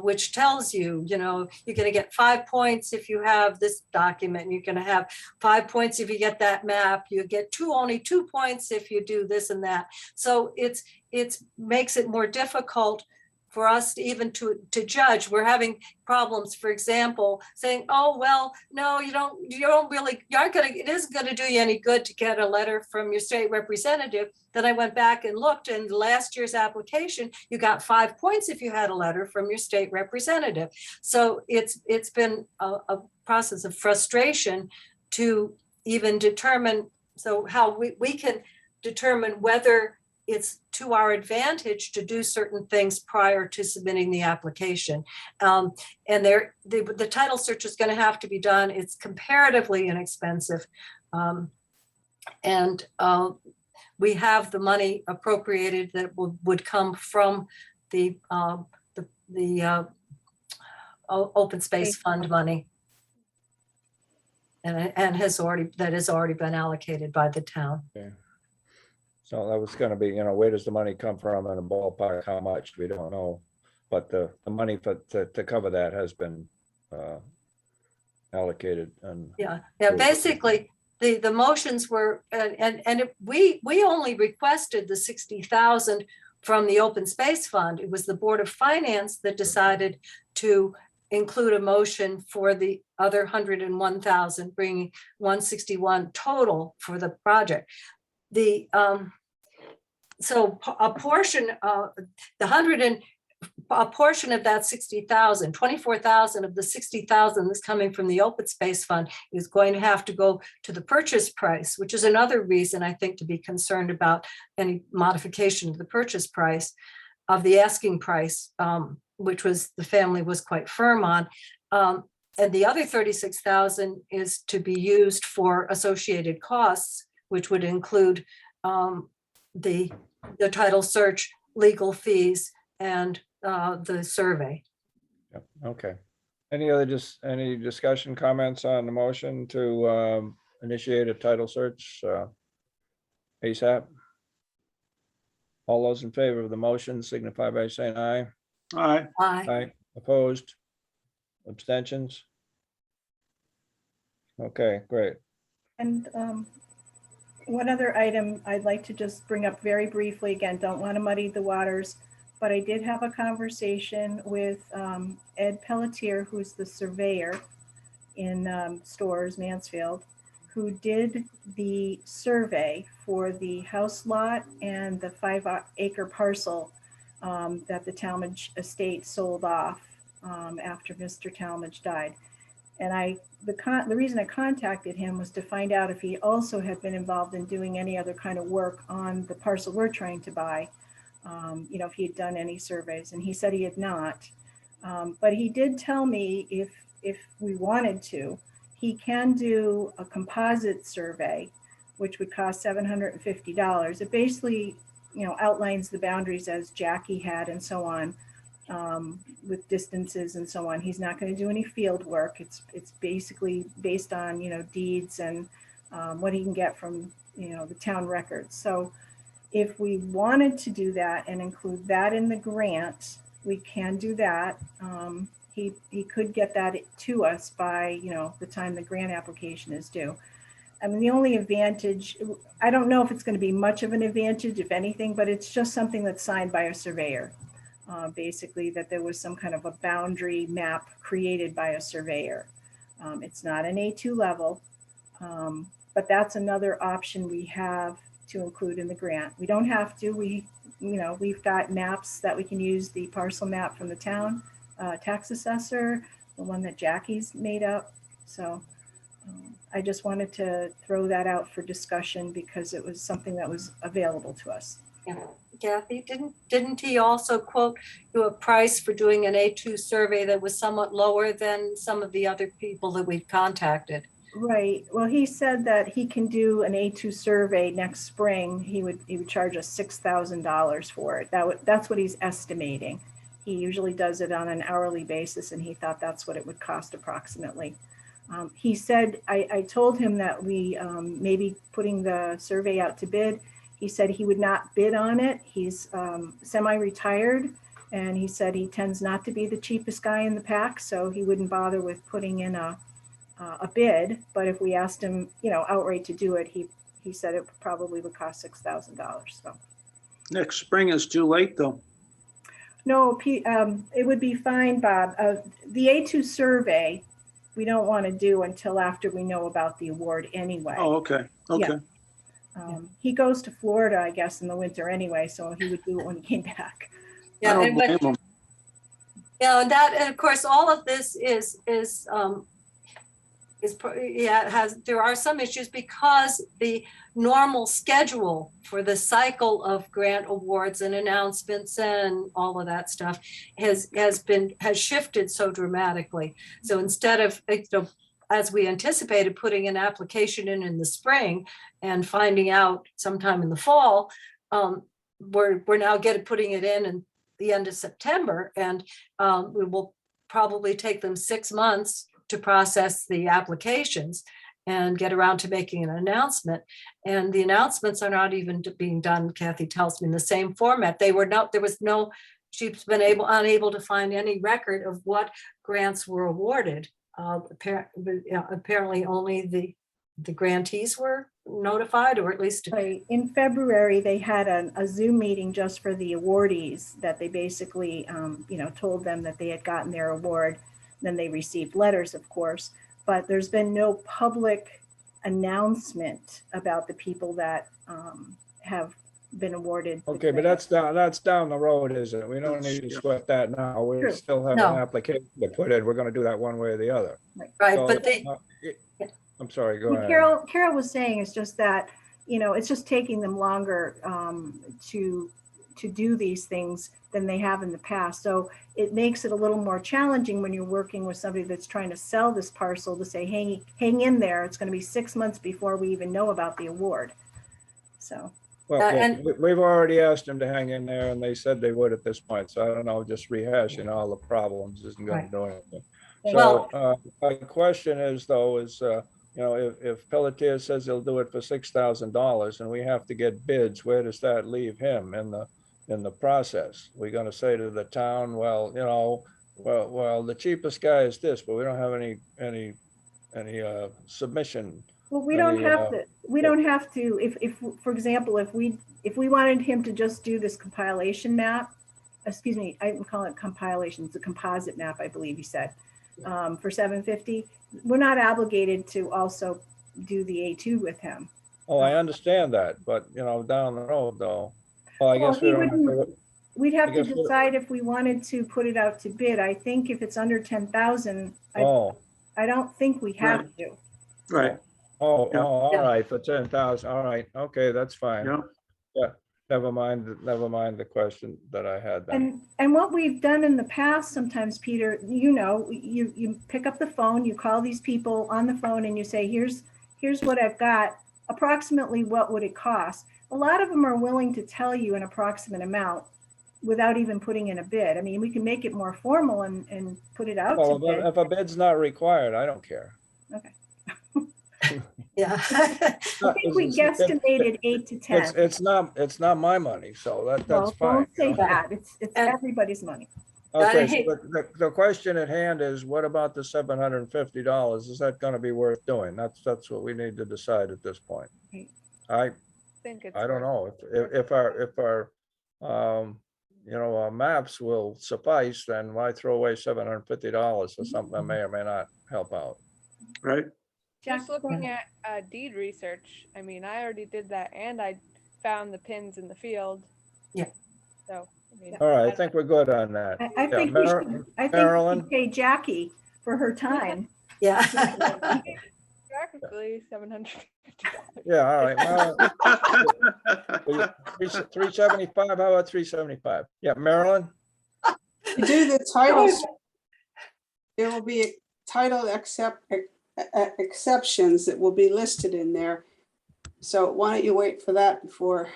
which tells you, you're going to get 5 points if you have this document. You're going to have 5 points if you get that map. You get only 2 points if you do this and that. So it makes it more difficult for us to even to judge. We're having problems, for example, saying, oh, well, no, you aren't going to, it isn't going to do you any good to get a letter from your state representative. Then I went back and looked, and last year's application, you got 5 points if you had a letter from your state representative. So it's been a process of frustration to even determine, so how we can determine whether it's to our advantage to do certain things prior to submitting the application. And the title search is going to have to be done. It's comparatively inexpensive. And we have the money appropriated that would come from the open space fund money. And has already been allocated by the town. Okay. So that was gonna be, where does the money come from in a ballpark, how much, we don't know. But the money to cover that has been allocated and. Yeah, Cool. basically, the motions were, we only requested the 60,000 from the open space fund. It was the Board of Finance that decided to include a motion for the other 101,000, bringing 161 total for the project. So a portion of a portion of that 60,000, 24,000 of the 60,000 that's coming from the open space fund is going to have to go to the purchase price, which is another reason I think to be concerned about any modification to the purchase price of the asking price, which was the family was quite firm on. And the other 36,000 is to be used for associated costs, which would include the title search, legal fees, and the survey. Yep, okay. Any discussion, comments on the motion to initiate a title search ASAP? All those in favor of the motion signify by saying aye. Aye. Aye. Aye. Opposed? Abstentions? Okay, great. And one other item I'd like to just bring up very briefly, again, don't want to muddy the waters, but I did have a conversation with Ed Pelletier, who's the surveyor in Storrs, Mansfield, who did the survey for the house lot and the 5-acre parcel that the Talmadge estate sold off after Mr. Talmadge died. And the reason I contacted him was to find out if he also had been involved in doing any other kind of work on the parcel we're trying to buy, if he had done any surveys, and he said he had not. But he did tell me if we wanted to, he can do a composite survey, which would cost $750. It basically, outlines the boundaries as Jackie had and so on, with distances and so on. He's not going to do any field work. It's basically based on, deeds and what he can get from, the town records. So if we wanted to do that and include that in the grant, we can do that. He could get that to us by, the time the grant application is due. I mean, the only advantage, I don't know if it's going to be much of an advantage, if anything, but it's just something that's signed by a surveyor. Basically, that there was some kind of a boundary map created by a surveyor. It's not an A2 level, but that's another option we have to include in the grant. We don't have to. We've got maps that we can use, the parcel map from the town tax assessor, the one that Jackie's made up. So I just wanted to throw that out for discussion because it was something that was available to us. Yeah. Kathy, didn't he also quote you a price for doing an A2 survey that was somewhat lower than some of the other people that we've contacted? Right. Well, he said that he can do an A2 survey next spring. He would charge us $6,000 for it. That's what he's estimating. He usually does it on an hourly basis, and he thought that's what it would cost approximately. He said, I told him that we maybe putting the survey out to bid. He said he would not bid on it. He's semi-retired, and he said he tends not to be the cheapest guy in the pack, so he wouldn't bother with putting in a bid. But if we asked him, outright to do it, he said it probably would cost $6,000. So Next spring is too late, though. no, it would be fine, Bob. The A2 survey we don't want to do until after we know about the award anyway. Oh, okay, okay. He goes to Florida, I guess, in the winter anyway, so he would do it when he came back. I don't and blame them. Yeah, and of course, all of this is yeah, there are some issues because the normal schedule for the cycle of grant awards and announcements and all of that stuff has shifted so dramatically. So instead of, as we anticipated, putting an application in the spring and finding out sometime in the fall, we're now putting it in the end of September, and we will probably take them 6 months to process the applications and get around to making an announcement. And the announcements are not even being done, Kathy tells me, in the same format. There was no, she's been unable to find any record of what grants were awarded. Apparently only the grantees were notified, or at least. Right. In February, they had a Zoom meeting just for the awardees that they basically, told them that they had gotten their award. Then they received letters, of course, but there's been no public announcement about the people that have been awarded. the Okay, but grant. that's down the road, isn't it? We don't need to Yeah. sweat that now. We True. still have No. an application to put in. We're gonna do that one way or the other. Right, So, but they, I'm sorry, go What ahead. Carol was saying is just that, it's just taking them longer to do these things than they have in the past. So it makes it a little more challenging when you're working with somebody that's trying to sell this parcel to say, hang in there. It's going to be 6 months before we even know about the award. So. Well, and- we've already asked them to hang in there and they said they would at this point. So I don't know, just rehashing all the problems isn't gonna Right. do anything. Well- So, my question is though, if Pelletier says he'll do it for $6,000 and we have to get bids, where does that leave him in the process? We're gonna say to the town, well, the cheapest guy is this, but we don't have any submission. Well, we don't have Any, to, if, for example, if we wanted him to just do this compilation map, excuse me, I call it compilation, it's a composite map, I believe you said, for 750, we're not obligated to also do the A2 with him. Oh, I understand that, but down the road though. Well, I Well, guess we he don't have to. wouldn't- We'd have to guess we- decide if we wanted to put it out to bid. I think if it's under 10,000, Oh, I don't think we have Right. to. Right, oh, Yeah. all Yeah. right, for 10,000, all right, okay, that's fine. yeah, Yeah, never mind the question that I had then. And what we've done in the past, sometimes, Peter, you pick up the phone, you call these people on the phone and you say, here's what I've got, approximately what would it cost? A lot of them are willing to tell you an approximate amount without even putting in a bid. I mean, we can make it more formal and put it out Well, to bid. if a bid's not required, I don't care. yeah. I think we guesstimated 8 to 10. It's not my money, so that's Well, fine. don't say that. It's And- everybody's money. Okay, hate- so the question at hand is, what about the $750? Is that gonna be worth doing? That's what we need to decide at this point. Right. I Think it's. don't worth know it. if our our maps will suffice, then why throw away $750 for something that may or may not help out? right. Just Jack, go looking ahead. at deed research, I mean, I already did that and I found the pins in the field. Yeah. So, I mean. All right, I think we're good on that. I Yeah, think we should Marilyn? pay Jackie for her time. Yeah. Practically $750. Yeah, all right, well, 375, how about 375? Yeah, Marilyn? To do the titles, there will be title exceptions that will be listed in there. So why don't you wait for that before?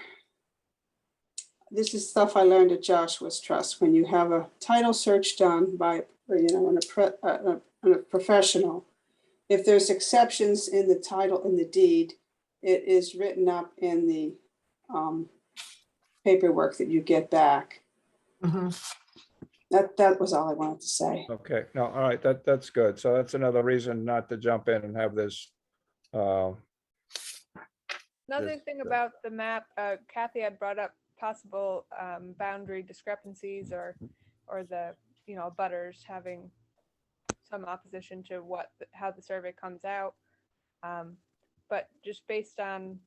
This is stuff I learned at Joshua's Trust. When you have a title search done by, a professional, if there's exceptions in the title, in the deed, it is written up in the paperwork that you get back. Mhm. That was all I wanted to say. Okay, no, all right, that's good. So that's another reason not to jump in and have this. Another Yes, thing about the map, Kathy had brought up possible boundary discrepancies or the, butters having some opposition to how the survey comes out. But just based on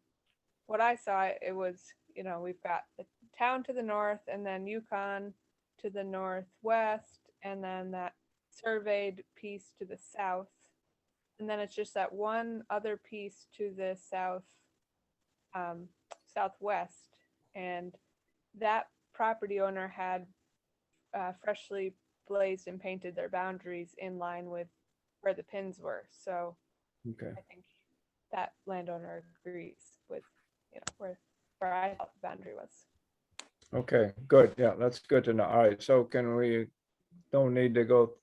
what I saw, it was, we've got the town to the north and then Yukon to the northwest, and then that surveyed piece to the south. And then it's just that one other piece to the southwest. And that property owner had freshly blazed and painted their boundaries in line with where the pins were. So Okay. I think that landowner agrees with, where I thought the boundary was. Okay, good. Yeah, that's good to know. All right, so can we, don't need to go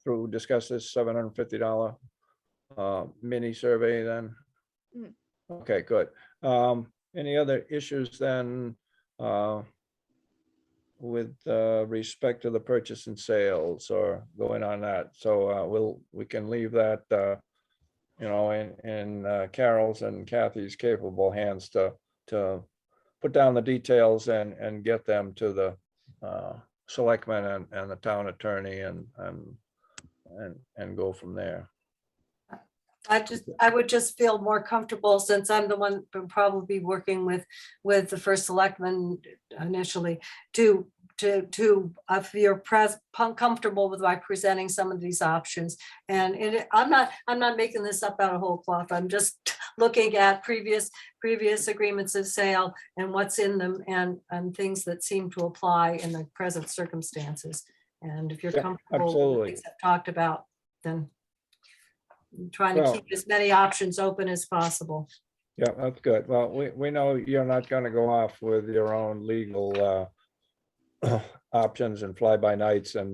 through, discuss this $750 mini survey then? Mm. Okay, good. Any other issues then with respect to the purchase and sales or going on that? So we can leave that, in Carol's and Kathy's capable hands to put down the details and get them to the selectmen and the town attorney and go from there. I would just feel more comfortable since I'm the one who probably be working with the first selectman initially to if you're comfortable with my presenting some of these options. And I'm not making this up out of whole cloth. I'm just looking at previous agreements of sale and what's in them and things that seem to apply in the present circumstances. And if you're Yeah, comfortable with the absolutely. things I've talked about, then I'm trying to Well- keep as many options open as possible. Yeah, that's good. Well, we know you're not going to go off with your own legal options and fly-by-nights, and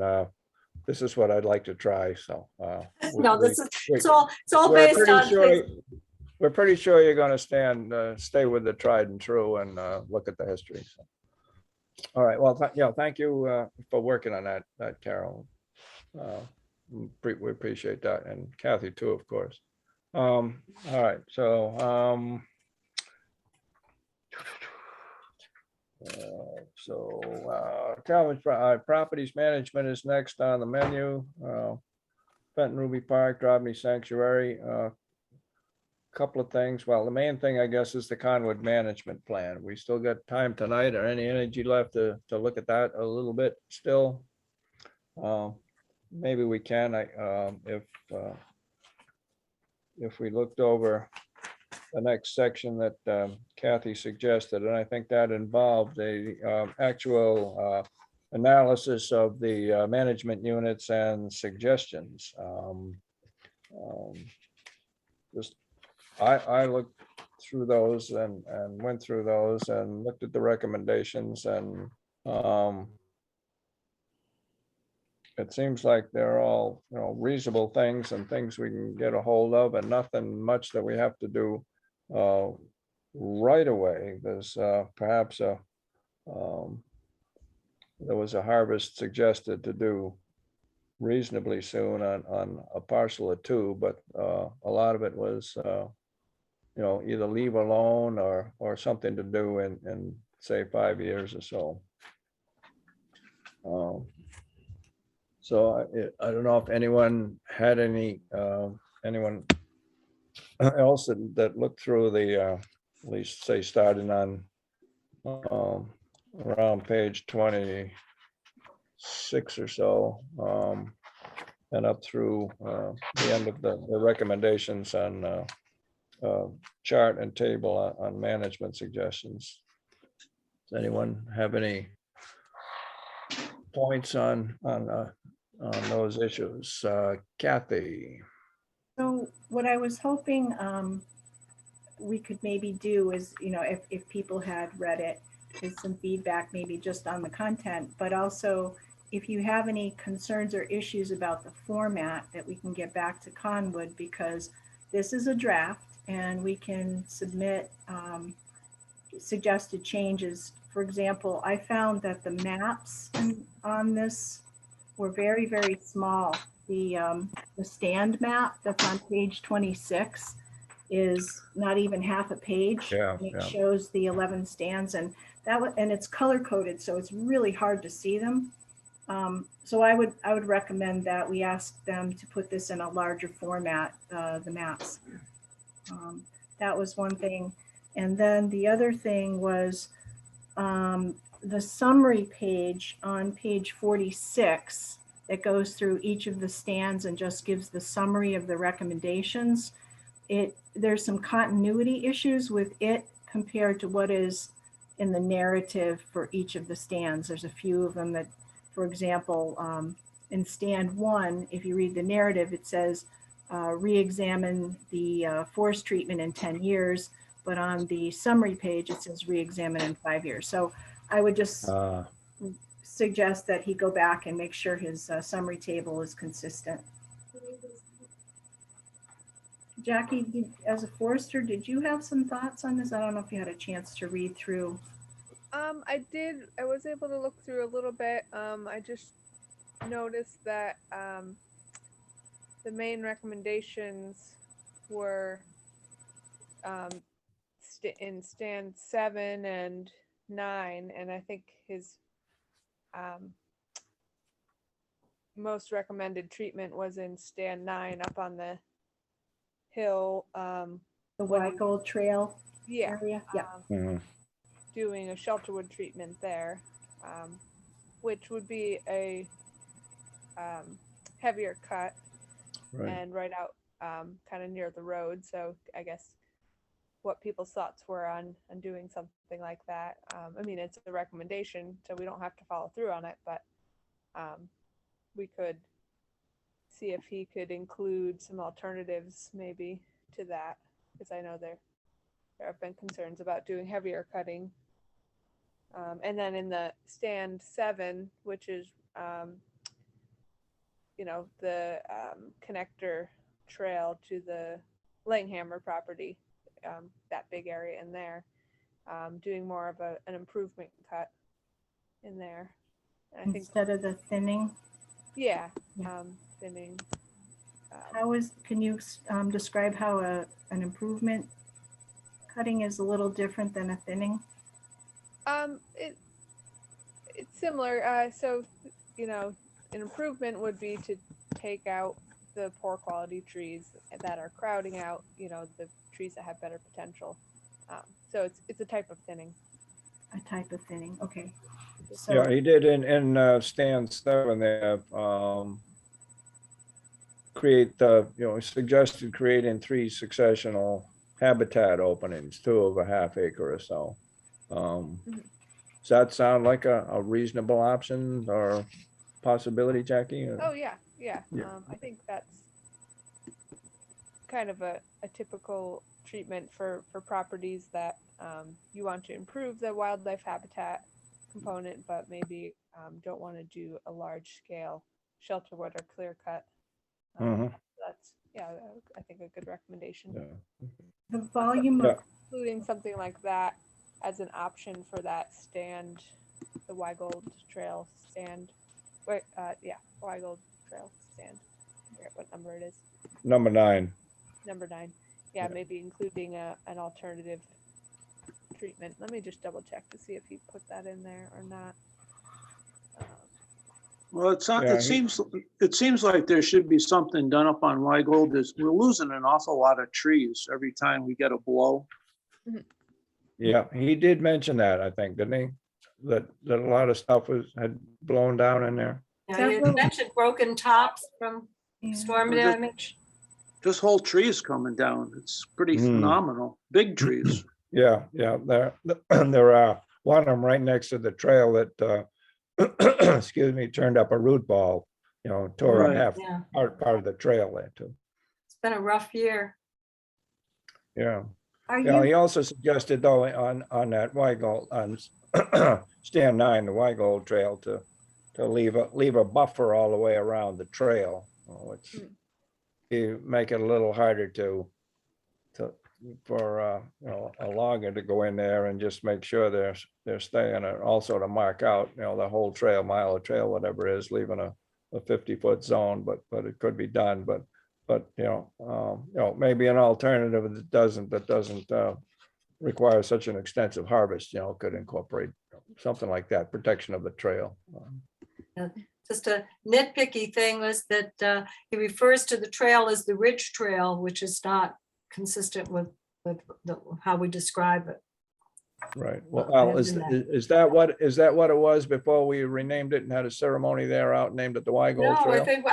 this is what I'd like to try, so. No, this is, it's all we're based pretty on. sure- We're pretty sure you're going to stay with the tried and true and look at the history. So. All right, well, thank you for working on that, Carol. We appreciate that, and Kathy too, of course. All right, so Talmadge Properties Management is next on the menu. Fenton Ruby Park, Drobny Sanctuary. Couple of things. Well, the main thing, I guess, is the Conwood Management Plan. We still got time tonight or any energy left to look at that a little bit still. Maybe we can, if we looked over the next section that Kathy suggested, and I think that involved a actual analysis of the management units and suggestions. Just I looked through those and went through those and looked at the recommendations, and it seems like they're all, reasonable things and things we can get a hold of, and nothing much that we have to do right away. There's perhaps there was a harvest suggested to do reasonably soon on a parcel or two, but a lot of it was either leave alone or something to do in say 5 years or so. So I don't know if anyone had anyone else that looked through the at least say starting on around page 26 or so, and up through the end of the recommendations on chart and table on management suggestions. Does anyone have any points on those issues? Kathy? So what I was hoping we could maybe do is, if people had read it, is some feedback maybe just on the content, but also if you have any concerns or issues about the format, that we can get back to Conwood, because this is a draft and we can submit suggested changes. For example, I found that the maps on this were very, very small. The stand map that's on page 26 is not even half a page. Yeah, and it yeah. shows the 11 stands, and and it's color coded, so it's really hard to see them. So I would recommend that we ask them to put this in a larger format, the maps. That was one thing. And then the other thing was the summary page on page 46 that goes through each of the stands and just gives the summary of the recommendations. There's some continuity issues with it compared to what is in the narrative for each of the stands. There's a few of them that, for example, in stand 1, if you read the narrative, it says re-examine the forest treatment in 10 years, but on the summary page, it says re-examine in 5 years. So I would just suggest that he go back and make sure his summary table is consistent. Jackie, as a forester, did you have some thoughts on this? I don't know if you had a chance to read through. I did. I was able to look through a little bit. I just noticed that the main recommendations were in stand 7 and 9, and I think his most recommended treatment was in stand 9 up on the hill. The White Gold Trail Yeah, area? Yeah. doing a shelterwood treatment there, which would be a heavier cut Right. and right out kind of near the road. So I guess what people's thoughts were on doing something like that. I mean, it's a recommendation, so we don't have to follow through on it, but we could see if he could include some alternatives maybe to that, because I know there have been concerns about doing heavier cutting. And then in the stand 7, which is the connector trail to the Langhammer property, that big area in there, doing more of an improvement cut in there. And I think, Instead of the thinning. yeah, Yeah. thinning. Can you describe how an improvement cutting is a little different than a thinning? It's similar. So, an improvement would be to take out the poor quality trees that are crowding out, the trees that have better potential. So it's a type of thinning. A type of thinning, okay. Yeah, So, he did in stand 7 there, suggested creating 3 successional habitat openings, 2 of a half acre or so. Does that sound like a reasonable option or possibility, Jackie? Oh yeah. Yeah. I think that's kind of a typical treatment for properties that you want to improve the wildlife habitat component, but maybe don't want to do a large scale shelterwood or clear cut. That's, I think a good recommendation. Yeah. the volume of, Including something like that as an option for that stand, the Weigold Trail stand. Weigold Trail stand. I forget what number it is. Number 9. Number 9. Yeah. Maybe including an alternative treatment. Let me just double check to see if he put that in there or not. Well, it's not, Yeah, it seems like there should be something done up on Weigold. We're losing an awful lot of trees every time we get a blow. Yeah, he did mention that, I think, didn't he? That a lot of stuff had blown down in there. Yeah, you Several- mentioned broken tops from yeah. storm Well, damage. Just whole trees coming down. It's pretty phenomenal. Big trees. Yeah, there are one of them right next to the trail that, excuse me, turned up a root ball, tore Right. up half Yeah, part of the trail there too. it's been a rough year. Yeah. Are Yeah, you, he also suggested though on that Weigold, on stand 9, the Weigold trail to leave a buffer all the way around the trail, which you make it a little harder for a logger to go in there and just make sure they're staying, and also to mark out, the whole trail, mile of trail, whatever it is, leaving a 50-foot zone, but it could be done, but maybe an alternative that doesn't require such an extensive harvest, could incorporate something like that, protection of the trail. Just a nitpicky thing was that he refers to the trail as the Ridge Trail, which is not consistent with how we describe it. Right. Well, Other is, than that. is that what it was before we renamed it and had a ceremony there out, named it the No, Wygold I Trail? think,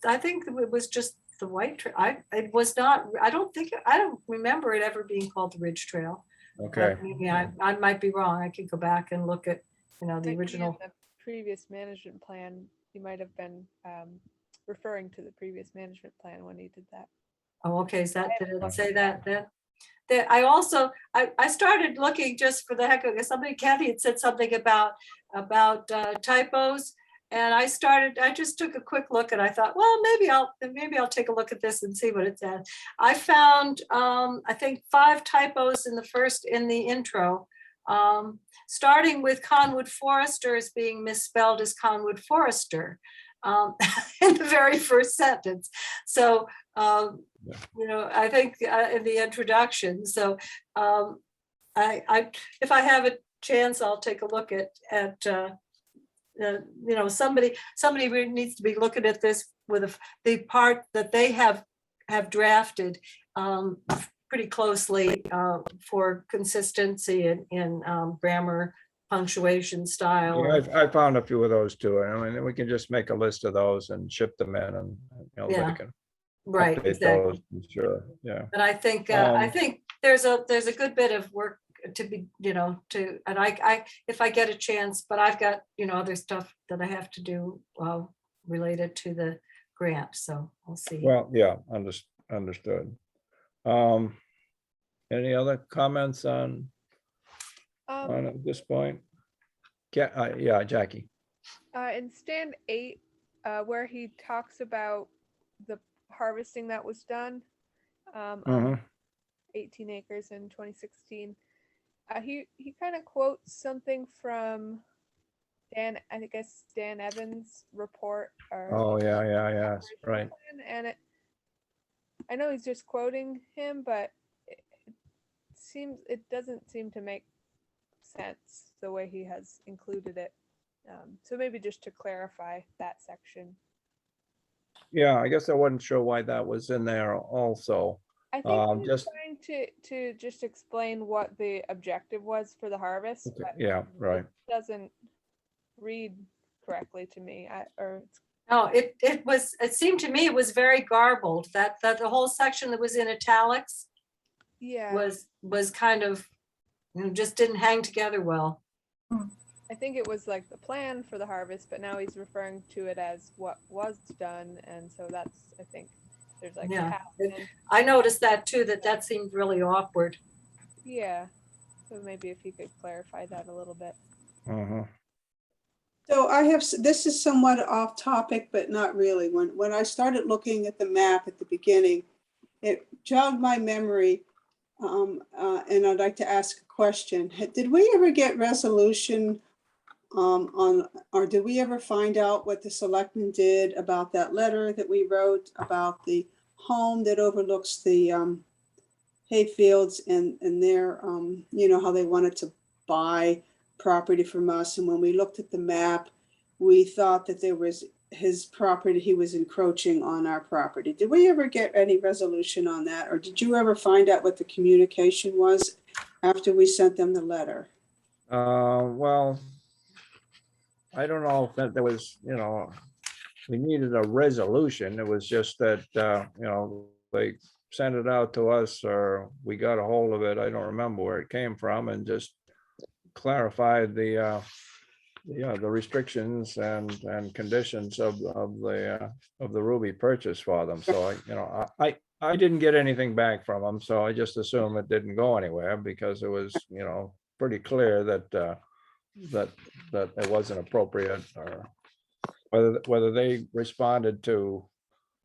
I think it was just the White Trail. It was not, I don't remember it ever being called the Ridge Trail. Okay. But maybe I might be wrong. I could go back and look at, the Might be in original. the previous management plan. You might have been referring to the previous management plan when you did that. Oh, okay, is that, I did haven't it looked say at that then? That I also, I started looking just for the heck of it. Somebody, Kathy had said something about typos. And I just took a quick look and I thought, well, maybe I'll take a look at this and see what it says. I found, I think 5 typos in the intro. Starting with Conwood Forester as being misspelled as Conwood Forester in the very first sentence. So, I think in the introduction, so if I have a chance, I'll take a look at somebody really needs to be looking at this with the part that they have drafted pretty closely for consistency in grammar, punctuation, style. Yeah, I found a few of those too. I mean, we can just make a list of those and ship them in and, they Yeah, can right, update exactly. those, I'm sure, yeah. But I think there's a good bit of work to be, and I if I get a chance, but I've got, other stuff that I have to do related to the grant, so we'll see. Well, yeah, understood. Any other comments on at this point? Yeah, Jackie. In stand 8, where he talks about the harvesting that was done on Mhm. 18 acres in 2016, he kind of quotes something from Dan Evans' report. Oh, yeah, right. And I know he's just quoting him, but it doesn't seem to make sense the way he has included it. So maybe just to clarify that section. Yeah, I guess I wasn't sure why that was in there also. I think he's just- trying to just explain what the objective was for the harvest. Okay, But yeah, right. it doesn't read correctly to me. No, it seemed to me it was very garbled, that the whole section that was in italics Yeah, was kind of, just didn't hang together well. I think it was like the plan for the harvest, but now he's referring to it as what was done, and so that's, I think there's like Yeah. half and- I noticed that too, that seemed really awkward. yeah. So maybe if you could clarify that a little bit. Mhm. So this is somewhat off topic, but not really. When I started looking at the map at the beginning, it jogged my memory. And I'd like to ask a question. Did we ever get resolution or did we ever find out what the selectmen did about that letter that we wrote about the home that overlooks the hayfields and their, how they wanted to buy property from us? And when we looked at the map, we thought that there was his property, he was encroaching on our property. Did we ever get any resolution on that? Or did you ever find out what the communication was after we sent them the letter? Well, I don't know if that there was, we needed a resolution. It was just that, they sent it out to us or we got a hold of it. I don't remember where it came from, and just clarified the restrictions and conditions of the Ruby purchase for them. So I didn't get anything back from them, so I just assume it didn't go anywhere because it was, pretty clear that it wasn't appropriate, or whether they responded to,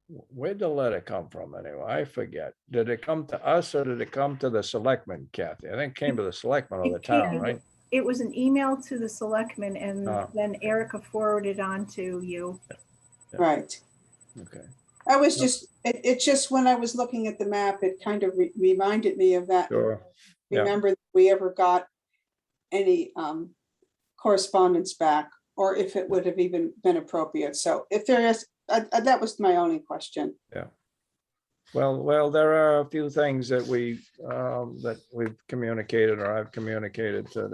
where'd the letter come from anyway? I forget. Did it come to us or did it come to the selectmen, Kathy? I think it came to the selectmen of the town, right? It was an email to the selectmen and Ah. then Erica forwarded on to you. Right. Okay. I was it's just when I was looking at the map, it kind of reminded me of that. Sure. Yeah. Remember if we ever got any correspondence back, or if it would have even been appropriate. So if there is, that was my only question. Well, there are a few things that that we've communicated, or I've communicated to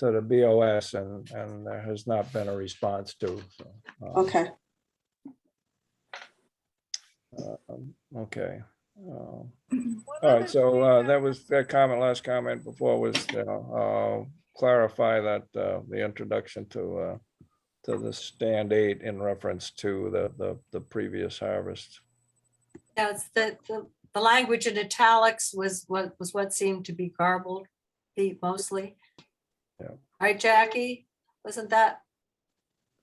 the BOS, and there has not been a response to. So, Okay, Okay. One All other right, so thing that was that comment, last comment before was clarify that the introduction to the stand 8 in reference to the previous harvest. Yeah, it's the language in italics was what seemed to be garbled, Pete, mostly. Yeah. Right, Jackie? Wasn't that?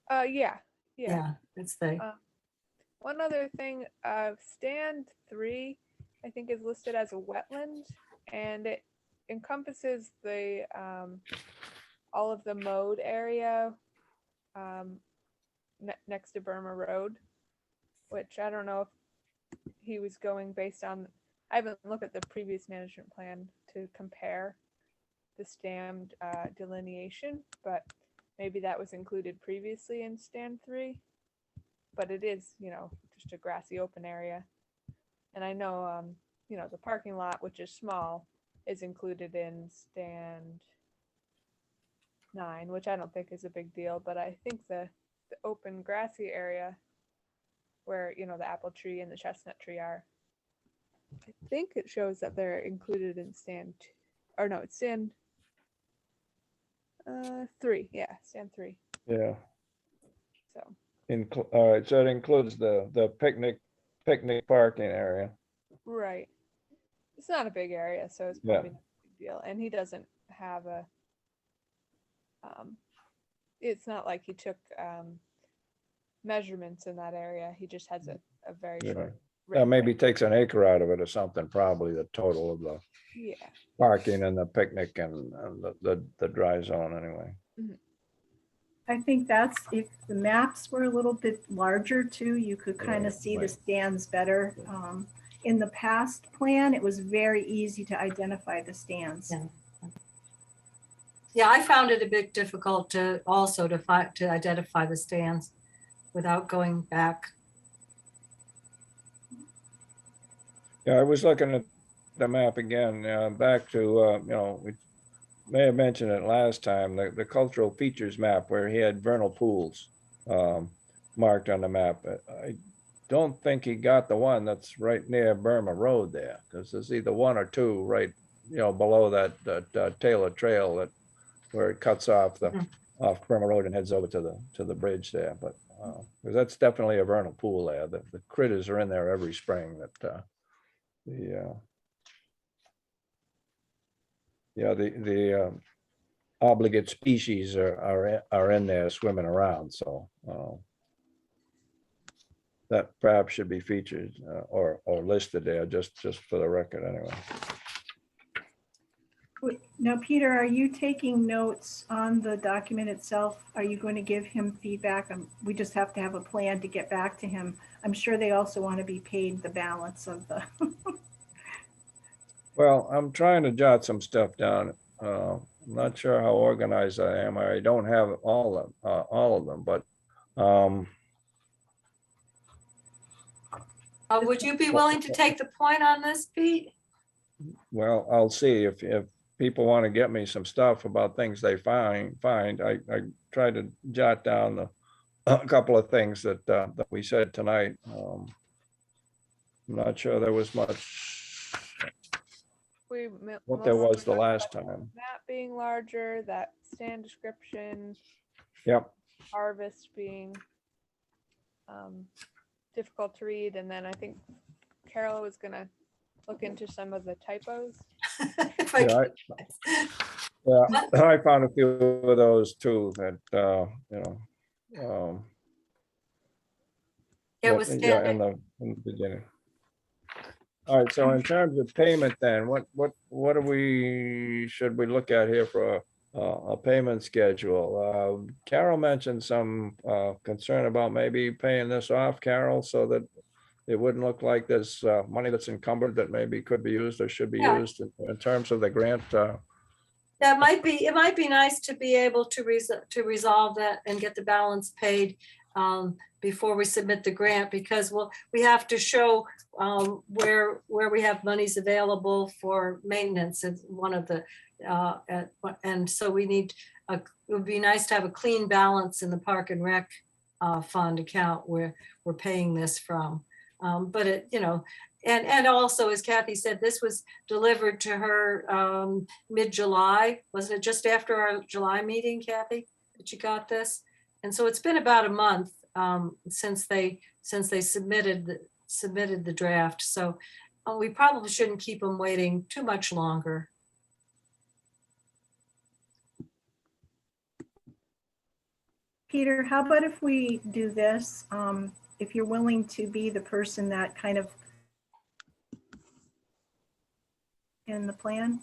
yeah. Yeah, it's the, One other thing, stand 3, I think is listed as a wetland, and it encompasses the all of the mowed area next to Burma Road, which I don't know if he was going based on. I haven't looked at the previous management plan to compare the stand delineation, but maybe that was included previously in stand 3. But it is, just a grassy open area. And I know, the parking lot, which is small, is included in stand 9, which I don't think is a big deal, but I think the open grassy area where, the apple tree and the chestnut tree are, I think it shows that they're included in stand, or no, it's stand 3. Yeah, stand 3. Yeah. So, All right, so it includes the picnic parking area. right. It's not a big area, so it's Yeah. probably not a big deal. And he doesn't have a, it's not like he took measurements in that area. He just has a very Yeah. short. Maybe takes an acre out of it or something, probably the total of the Yeah. parking and the picnic and the dry zone anyway. I think that's, if the maps were a little bit larger too, you could kind of see the Right. stands better. In the past plan, it was very easy to identify the stands. Yeah. Yeah, I found it a bit difficult to also to identify the stands without going back. Yeah, I was looking at the map again, back to, we may have mentioned it last time, the cultural features map where he had vernal pools marked on the map. I don't think he got the one that's right near Burma Road there, because there's either one or two right, below that Taylor Trail where it cuts off off Burma Road and heads over to the bridge there. But 'cause that's definitely a vernal pool there. The critters are in there every spring. The obligate species are in there swimming around. So that perhaps should be featured or listed there just for the record anyway. Now, Peter, are you taking notes on the document itself? Are you going to give him feedback? We just have to have a plan to get back to him. I'm sure they also want to be paid the balance of the. Well, I'm trying to jot some stuff down. I'm not sure how organized I am. I don't have all of them, but Would you be willing to take the point on this, Pete? well, I'll see if people want to get me some stuff about things they find. I tried to jot down a couple of things that we said tonight. I'm not sure there was much what there mostly was the talked last about time. Map being larger, that stand description, Yep. harvest being difficult to read, and then I think Carol was gonna look into some of the typos. If I Yeah, I found a few of those too that, It was yeah, in standard. the beginning. All right, so in terms of payment then, what should we look at here for a payment schedule? Carol mentioned some concern about maybe paying this off, Carol, so that it wouldn't look like there's money that's encumbered that maybe could be used or should be Yeah. used in terms of the grant. It might be nice to be able to resolve that and get the balance paid before we submit the grant, because we have to show where we have monies available for maintenance. It's one of the, and so we need, it would be nice to have a clean balance in the Park and Rec fund account where we're paying this from. But it, and also, as Kathy said, this was delivered to her mid-July. Wasn't it just after our July meeting, Kathy, that you got this? And so it's been about a month since they submitted the draft. So we probably shouldn't keep them waiting too much longer. Peter, how about if we do this? If you're willing to be the person that kind of in the plan,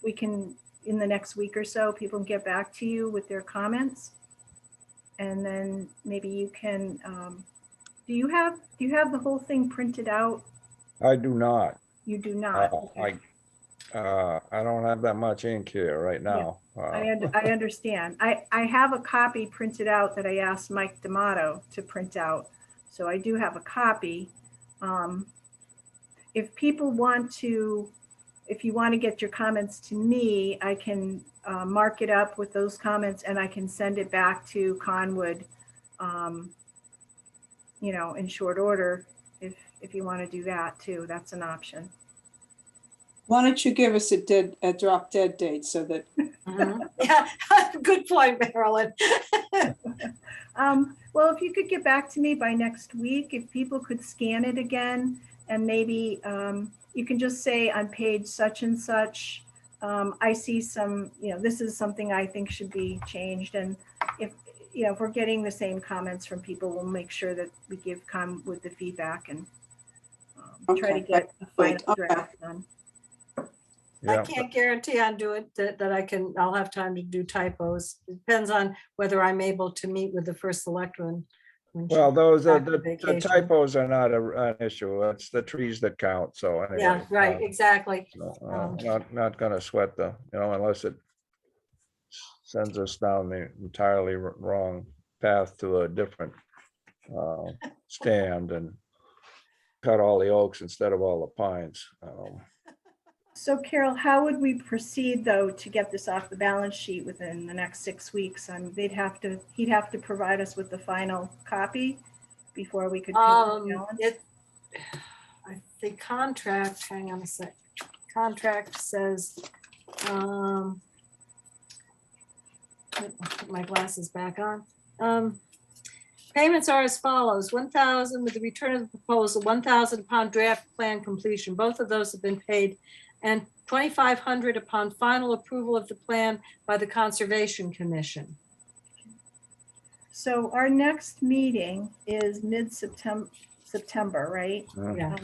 we can, in the next week or so, people can get back to you with their comments. And then maybe you can, do you have the whole thing printed out? I do not. You do not? Okay. I don't have that much ink here right now. I understand. I have a copy printed out that I asked Mike D'Amato to print out. So I do have a copy. If people want to, if you want to get your comments to me, I can mark it up with those comments and I can send it back to Conwood, in short order, if you want to do that too. That's an option. Why don't you give us a drop dead date so that, Yeah, good point, Marilyn. Well, if you could get back to me by next week, if people could scan it again, and maybe you can just say on page such and such, I see some, this is something I think should be changed. And if we're getting the same comments from people, we'll make sure that we come with the feedback and try to Okay. get a final Okay. draft done. I Yeah, can't guarantee I'll do it, that I'll have time to do typos. It depends on whether I'm able to meet with the first selectman. when she well, those are back from the vacation. typos are not an issue. It's the trees that count. So anyway. Yeah, right, exactly. Not gonna sweat unless it sends us down the entirely wrong path to a different stand and cut all the oaks instead of all the pines. So Carol, how would we proceed though to get this off the balance sheet within the next 6 weeks? He'd have to provide us with the final copy before we could pay the balance. The contract, hang on a sec. Contract says, put my glasses back on. Payments are as follows: 1,000 with the return of the proposal, 1,000 upon draft plan completion. Both of those have been paid, and 2,500 upon final approval of the plan by the Conservation Commission. So our next meeting is September, right? Yeah.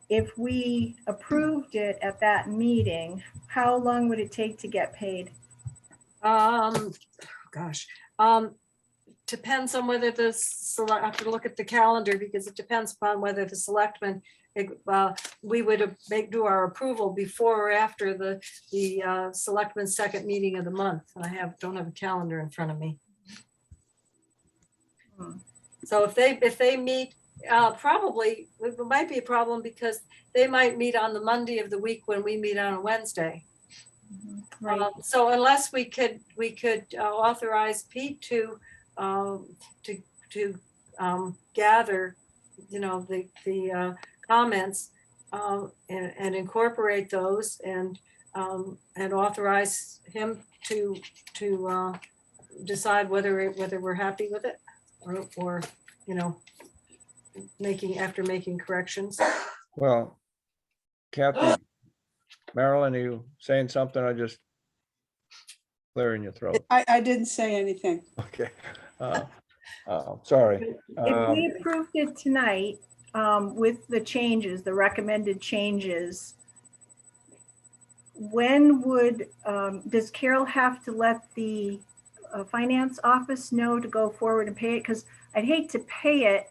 If we approved it at that meeting, how long would it take to get paid? Depends on whether I have to look at the calendar, because it depends upon whether the selectmen, we would do our approval before or after the selectmen's second meeting of the month. I don't have a calendar in front of me. So if they meet, probably it might be a problem, because they might meet on the Monday of the week when we meet on a Wednesday. Right. So unless we could authorize Pete to gather, the comments and incorporate those and authorize him to decide whether we're happy with it or making corrections. Well, Kathy, Marilyn, are you saying something? I just clearing your throat. I didn't say anything. Okay. Sorry. If we approved it tonight with the changes, the recommended changes, when would, does Carol have to let the finance office know to go forward and pay it? Because I'd hate to pay it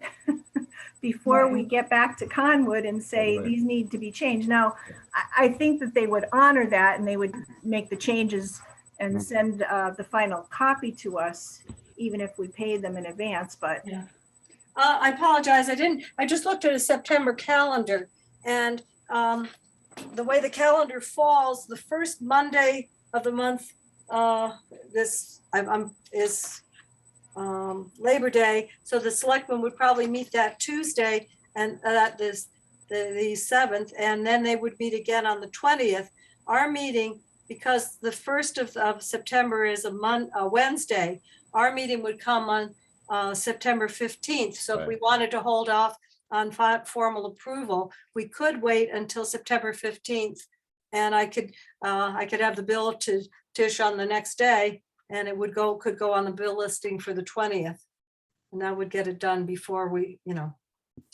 before we get back to Conwood and say, Right. these need to be changed. Now, I think that they would honor that and they would make the changes and send the final copy to us even if we paid them in advance, but I apologize, I just looked at a September calendar, and the way the calendar falls, the first Monday of the month, is Labor Day, so the selectmen would probably meet that Tuesday, and that is the 7th, and then they would meet again on the 20th. Our meeting, because the 1st of September is a Wednesday, our meeting would come on September 15th. So if we wanted to hold off on formal approval, we could wait until September 15th. And I could have the bill to Tish on the next day, and it could go on the bill listing for the 20th. And that would get it done before we,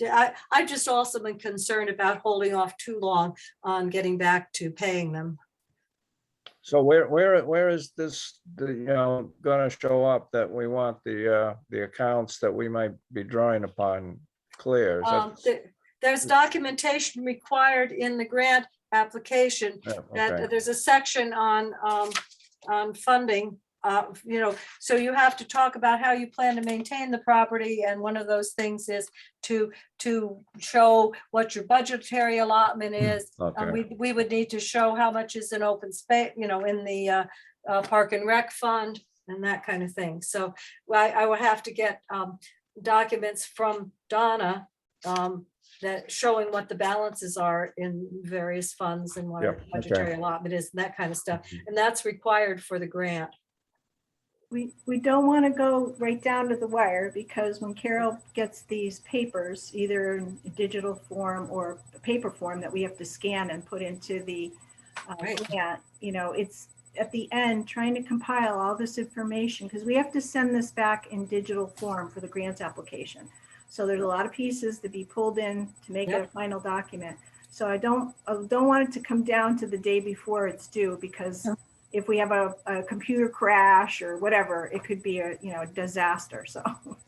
I just also been concerned about holding off too long on getting back to paying them. So where is this, gonna show up that we want the accounts that we might be drawing upon clear? Is that- There's documentation required in the grant application. Yeah, That okay. there's a section on funding, so you have to talk about how you plan to maintain the property, and one of those things is to show what your budgetary allotment is. Okay. We would need to show how much is in open space, in the Park and Rec Fund and that kind of thing. So I will have to get documents from Donna that showing what the balances are in various funds and what our Yep, okay. budgetary allotment is and that kind of stuff. And that's required for the grant. we don't want to go right down to the wire, because when Carol gets these papers, either in digital form or paper form that we have to scan and put into the Right. grant, it's at the end trying to compile all this information, because we have to send this back in digital form for the grants application. So there's a lot of pieces to be pulled in to make a final document. So I don't want it to come down to the day before it's due, because if we have a computer crash or whatever, it could be a disaster. So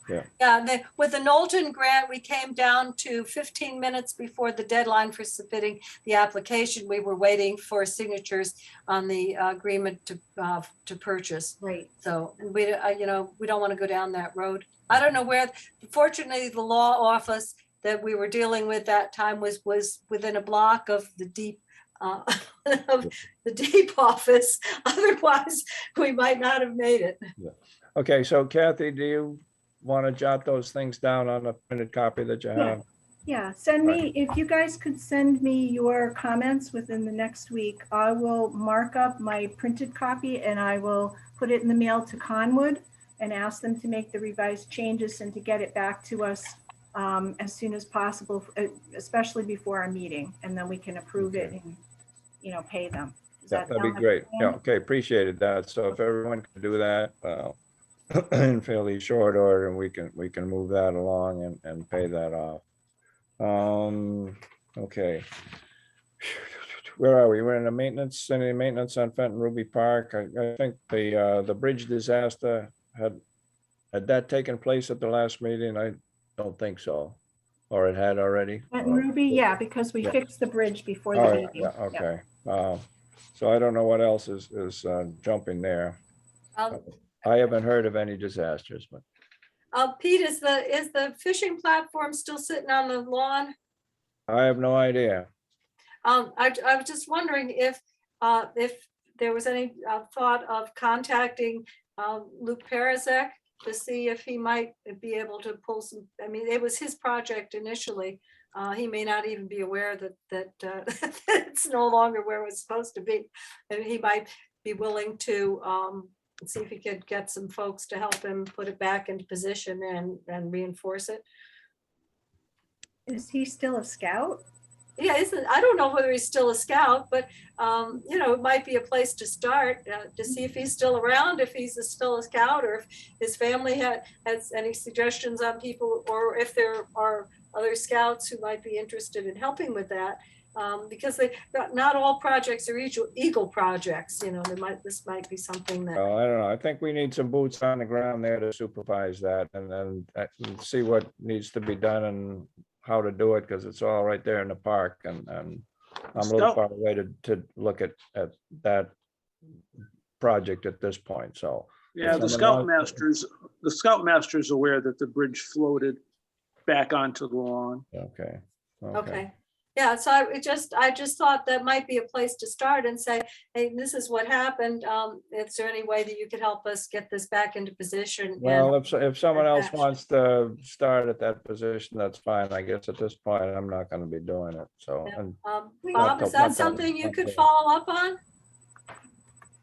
Yeah, with the Knowlton grant, we came down to 15 minutes before the deadline for submitting the application. We were waiting for signatures on the agreement to purchase. right. So we don't want to go down that road. I don't know where, fortunately, the law office that we were dealing with that time was within a block of the deep office. Otherwise, we might not have made it. Okay, so Kathy, do you want to jot those things down on a printed copy that you have? Yeah, if you guys could send me your comments within the next week, I will mark up my printed copy and I will put it in the mail to Conwood and ask them to make the revised changes and to get it back to us as soon as possible, especially before our meeting, and then we can approve it and, pay them. Does that That'd be sound like a great. plan? Yeah, okay, appreciated that. So if everyone can do that in fairly short order, we can move that along and pay that off. Okay. Where are we? We're in the maintenance, any maintenance on Fenton Ruby Park. I think the bridge disaster had that taken place at the last meeting? I don't think so. Or it had already? Fenton Ruby, yeah, because we Yeah. fixed the bridge before Oh, the yeah, meeting. yeah, okay. So I don't know what else is jumping there. I haven't heard of any disasters, but Pete, is the fishing platform still sitting on the lawn? I have no idea. I was just wondering if there was any thought of contacting Luke Perizek to see if he might be able to pull some, it was his project initially. He may not even be aware that it's no longer where it was supposed to be. And he might be willing to see if he could get some folks to help him put it back into position and reinforce it. Is he still a scout? Yeah, I don't know whether he's still a scout, but it might be a place to start to see if he's still around, if he's still a scout, or if his family has any suggestions on people, or if there are other scouts who might be interested in helping with that. Because not all projects are Eagle projects. This might be something that. Well, I don't know. I think we need some boots on the ground there to supervise that and then see what needs to be done and how to do it, because it's all right there in the park, and I'm a little far away to look at that project at this point. So Yeah, the Someone wants- Scoutmaster's aware that the bridge floated back onto the lawn. Okay. Okay. Yeah, so I just thought that might be a place to start and say, hey, this is what happened. Is there any way that you could help us get this back into position? Well, And if someone else attached. wants to start at that position, that's fine. I guess at this point, I'm not gonna be doing it, so. Yeah. and Bob, not is to- that not to- something you not could to- follow up on?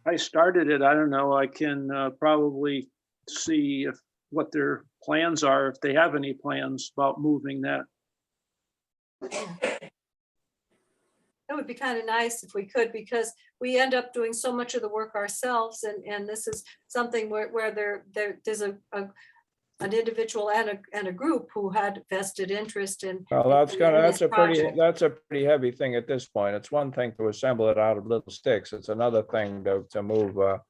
I started it, I don't know, I can probably see what their plans are, if they have any plans about moving that. It would be kind of nice if we could, because we end up doing so much of the work ourselves, and this is something where there's an individual and a group who had vested interest in. Well, that's in this project. that's a pretty heavy thing at this point. It's one thing to assemble it out of little sticks. It's another thing to move, you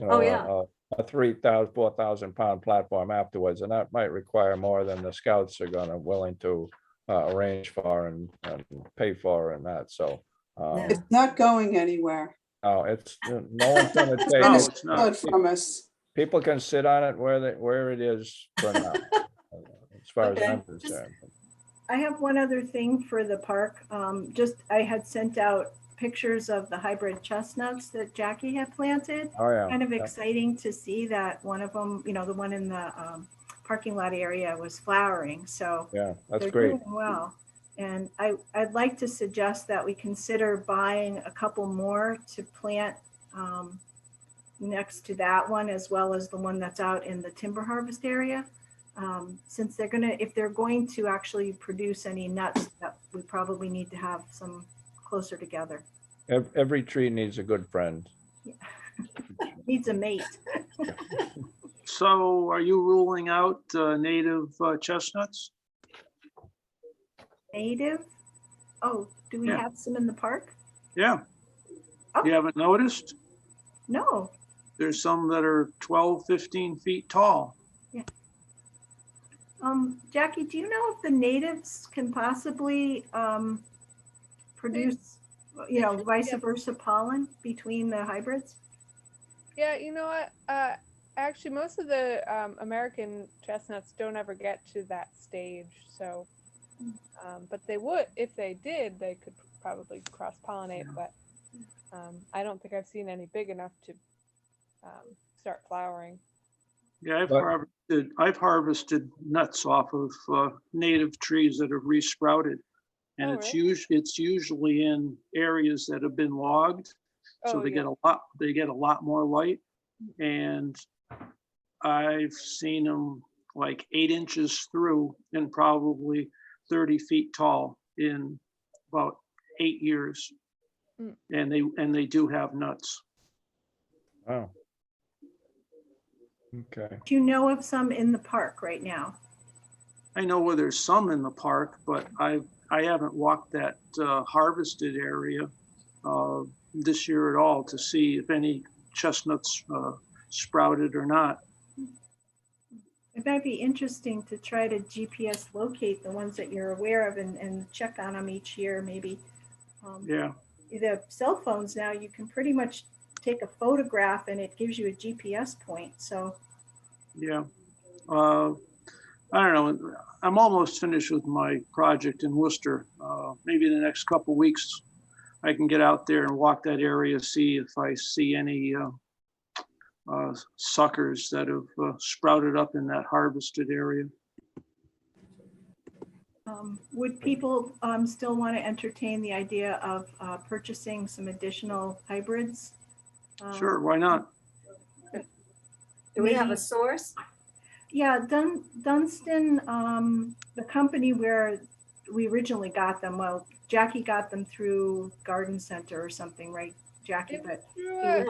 Oh, know, yeah. a 3,000, 4,000 pound platform afterwards, and that might require more than the scouts are willing to arrange for and pay for and that, so. Yeah. It's not going anywhere. No, it's, no one's gonna take No, it. it's not. Good from us. People can sit on it where it is for now, as far as Okay, I'm just- concerned. I have one other thing for the park. I had sent out pictures of the hybrid chestnuts that Jackie had planted. Oh, yeah. Kind of yeah. exciting to see that one of them, the one in the parking lot area was flowering. So Yeah, that's they're great. doing well. And I'd like to suggest that we consider buying a couple more to plant next to that one, as well as the one that's out in the timber harvest area. Since if they're going to actually produce any nuts, that we probably need to have some closer together. Every tree needs a good friend. Needs a mate. So are you ruling out native chestnuts? Native? Oh, do we Yeah. have some in the park? Yeah. Oh. You haven't noticed? No. There's some that are 12, 15 feet tall. Jackie, do you know if the natives can possibly produce, vice versa pollen between the hybrids? Yeah, you know what? Actually, most of the American chestnuts don't ever get to that stage. So, but they would, if they did, they could probably cross pollinate. But I don't think I've seen any big enough to start flowering. Yeah, But- I've harvested nuts off of native trees that have resprouted. And Oh, it's usually in areas that have been logged. So Oh, they yeah. get a lot more light. And I've seen them like 8 inches through and probably 30 feet tall in about 8 years. Mm. And they do have nuts. Oh. Okay. Do you know of some in the park right now? I know where there's some in the park, but I haven't walked that harvested area this year at all to see if any chestnuts sprouted or not. It might be interesting to try to GPS locate the ones that you're aware of and check on them each year, maybe. Yeah, The cell phones now, you can pretty much take a photograph and it gives you a GPS point. So yeah. I don't know. I'm almost finished with my project in Worcester. Maybe in the next couple of weeks, I can get out there and walk that area, see if I see any suckers that have sprouted up in that harvested area. would people still want to entertain the idea of purchasing some additional hybrids? Sure, why not? Do we have a Maybe- source? Yeah, Dunstan, the company where we originally got them, well, Jackie got them through Garden Center or something, right, Jackie? It But through it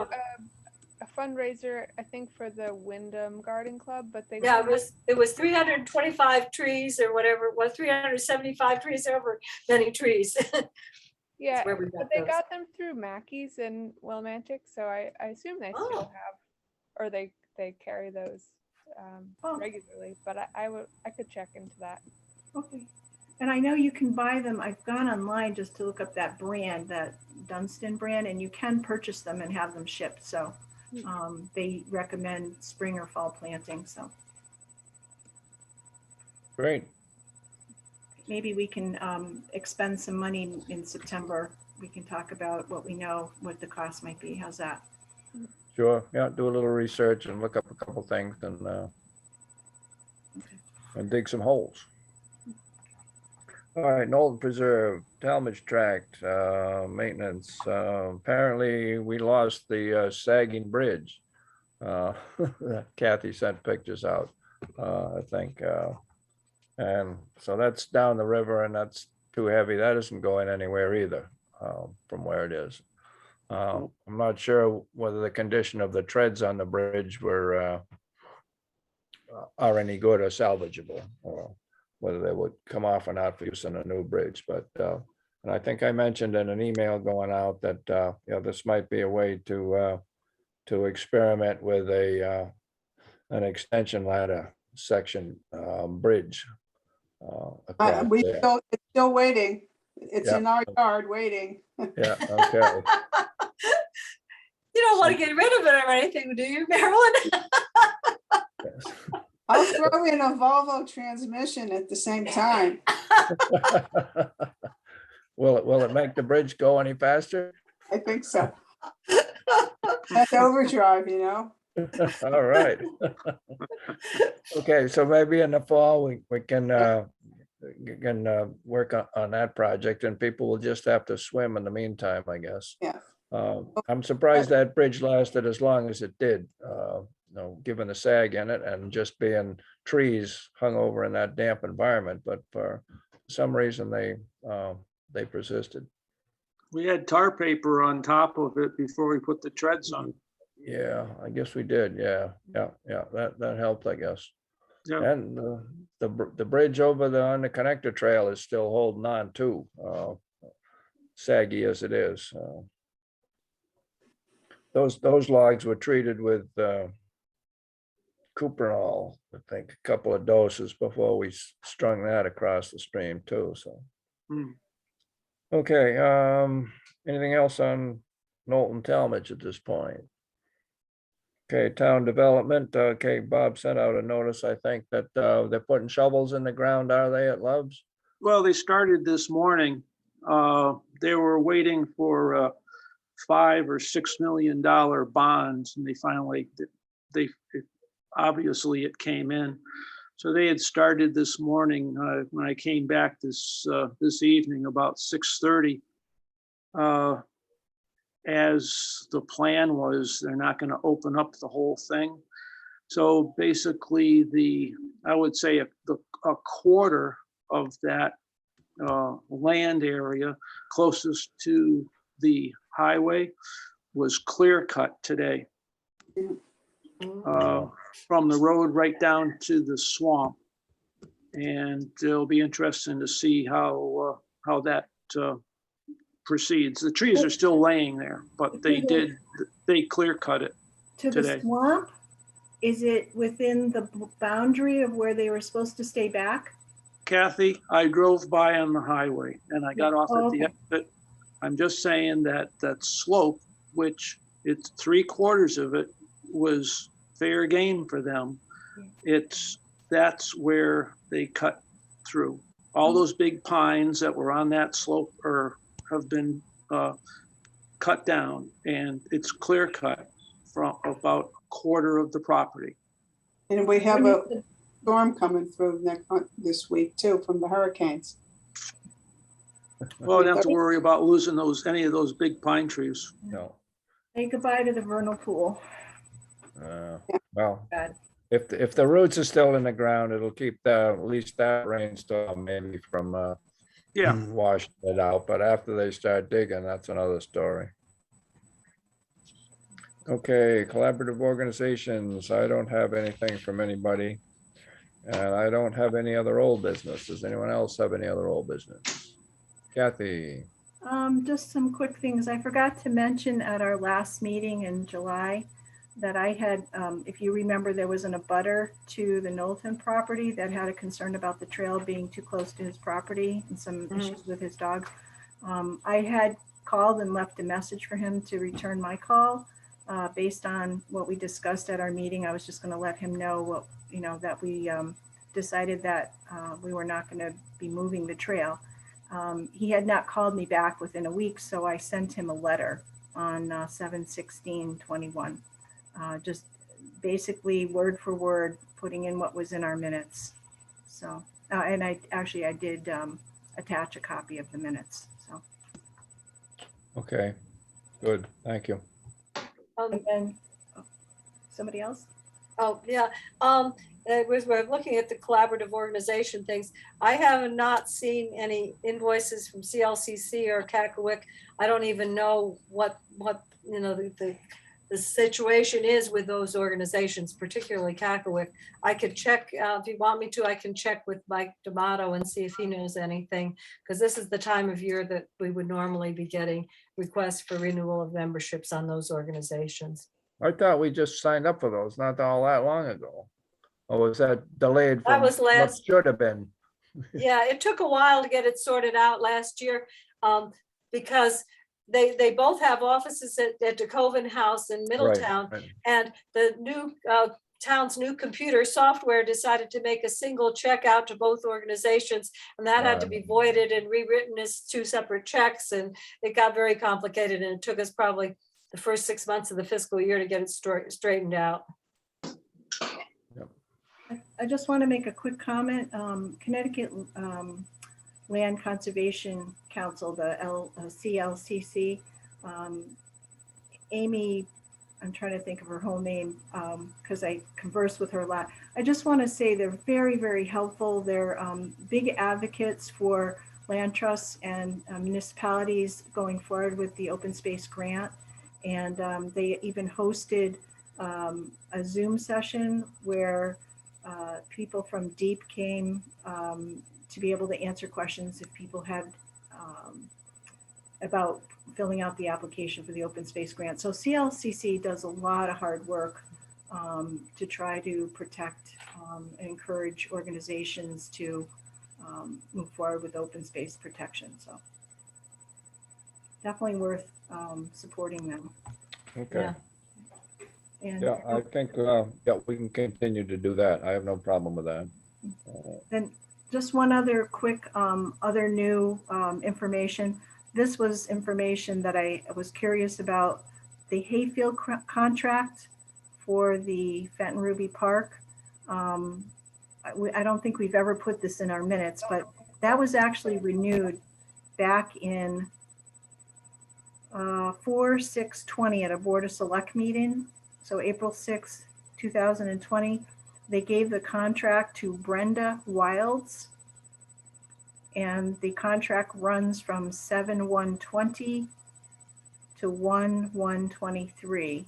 a fundraiser, I think, for the Wyndham Garden Club, but they Yeah, it was 325 trees or whatever it was, 375 trees over many trees. yeah, where we but got they those. got them through Mackey's in Willimantic, so I assume they Oh. still have, or they carry those Oh. regularly. But I could check into that. Okay. And I know you can buy them. I've gone online just to look up that brand, that Dunstan brand, and you can purchase them and have them shipped. So They recommend spring or fall planting, so Great. maybe we can expend some money in September. We can talk about what we know, what the cost might be. How's that? Sure. Yeah, do a little research and look up a couple things and dig some holes. All right, Knowlton Preserve, Talmadge Tract, maintenance. Apparently, we lost the sagging bridge. Kathy sent pictures out, I think. And so that's down the river and that's too heavy. That isn't going anywhere either, from where it is. I'm not sure whether the condition of the treads on the bridge are any good or salvageable, or whether they would come off or not for use on a new bridge. But and I think I mentioned in an email going out that this might be a way to experiment with an extension ladder section bridge. across there. It's still waiting. It's Yeah. in our yard waiting. Yeah, okay. You don't want to get rid of it or anything, do you, Marilyn? Yes. I'll throw in a Volvo transmission at the same time. Will it make the bridge go any faster? I think so. That's overdrive, you know? All right. Okay, so maybe in the fall, we can work on that project and people will just have to swim in the meantime, I guess. Yeah. I'm surprised that bridge lasted as long as it did, given the sag in it and just being trees hung over in that damp environment, but for some reason they persisted. We had tar paper on top of it before we put the treads on. Yeah, I guess we did. Yeah, that helped, I guess. Yeah. And the bridge over on the connector trail is still holding on too, saggy as it is. Those logs were treated with Cuprinol, I think, a couple of doses before we strung that across the stream too, so. Hmm. Okay, anything else on Knowlton Talmadge at this point? Okay, town development, okay, Bob sent out a notice, I think, that they're putting shovels in the ground, are they, at Love's? Well, they started this morning. They were waiting for $5 or $6 million bonds, and they finally, obviously it came in. So they had started this morning. When I came back this evening about 6:30, as the plan was, they're not going to open up the whole thing. So basically, I would say a quarter of that land area closest to the highway was clear cut today. From the road right down to the swamp. And it'll be interesting to see how that proceeds. The trees are still laying there, but they clear cut it. To Today. the swamp, is it within the boundary of where they were supposed to stay back? Kathy, I drove by on the highway and I got off at the Okay. exit. I'm just saying that slope, which it's 3/4 of it was fair game for them. That's where they cut through. All those big pines that were on that slope have been cut down, and it's clear cut from about a quarter of the property. And we have a storm coming through this week too, from the hurricanes. Well, I don't have to worry about losing any of those big pine trees. No. Say goodbye to the vernal pool. Well, Bad. if the roots are still in the ground, it'll keep at least that rainstorm maybe from Yeah, washing it out, but after they start digging, that's another story. Okay, collaborative organizations, I don't have anything from anybody. And I don't have any other old business. Does anyone else have any other old business? Kathy? Just some quick things. I forgot to mention at our last meeting in July that I had, if you remember, there was an abutter to the Knowlton property that had a concern about the trail being too close to his property and some issues with his dog. I had called and left a message for him to return my call. based on what we discussed at our meeting, I was just gonna let him know what, that we decided that we were not gonna be moving the trail. He had not called me back within a week, so I sent him a letter on 7/16/21. Just basically word for word, putting in what was in our minutes. So, and I did attach a copy of the minutes, so. Okay, good, thank you. And then, somebody else? Oh, yeah. We're looking at the collaborative organization things. I have not seen any invoices from CLCC or Cackaway. I don't even know what, the situation is with those organizations, particularly Cackaway. I could check, if you want me to, I can check with Mike D'Amato and see if he knows anything. Because this is the time of year that we would normally be getting requests for renewal of memberships on those organizations. I thought we just signed up for those not all that long ago. Or was that delayed That from was what last- should have been? Yeah, it took a while to get it sorted out last year, because they both have offices at DeKoven House in Middletown. Right. And the new town's new computer software decided to make a single check out to both organizations. And that had to be voided and rewritten as two separate checks. And it got very complicated, and it took us probably the first 6 months of the fiscal year to get it straightened out. I just want to make a quick comment. Connecticut Land Conservation Council, the CLCC, Amy, I'm trying to think of her whole name because I conversed with her a lot. I just want to say they're very, very helpful. They're big advocates for land trusts and municipalities going forward with the open space grant. And they even hosted a Zoom session where people from DEEP came to be able to answer questions if people had about filling out the application for the open space grant. So CLCC does a lot of hard work to try to protect and encourage organizations to move forward with open space protection. So definitely worth supporting them. Okay, And yeah, I think, we can continue to do that. I have no problem with that. then just one other quick, other new information. This was information that I was curious about, the Hayfield contract for the Fenton Ruby Park. I don't think we've ever put this in our minutes, but that was actually renewed back in 4/6/20 at a Board of Select meeting. So April 6th, 2020, they gave the contract to Brenda Wilds. And the contract runs from 7/1/20 to 1/1/23.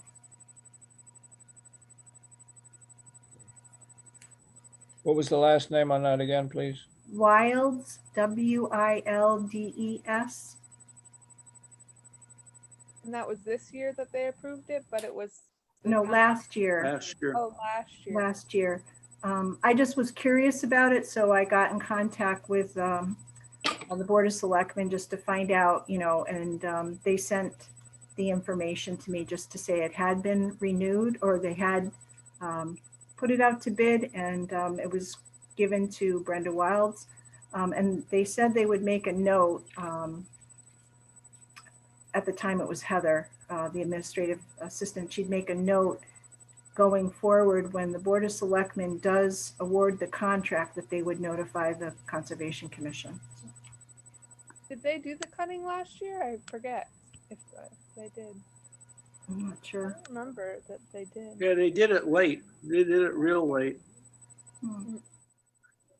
What was the last name on that again, please? Wilds, WILDES. And that was this year that they approved it, but it was. No, last year. Last year. Oh, last year. Last year. I just was curious about it, so I got in contact with the Board of Selectmen just to find out, and they sent the information to me just to say it had been renewed, or they had put it out to bid, and it was given to Brenda Wilds. And they said they would make a note. At the time, it was Heather, the administrative assistant. She'd make a note going forward when the Board of Selectmen does award the contract that they would notify the Conservation Commission. Did they do the cutting last year? I forget if they did. I'm not I sure. don't remember that they did. Yeah, they did it late. They did it real late.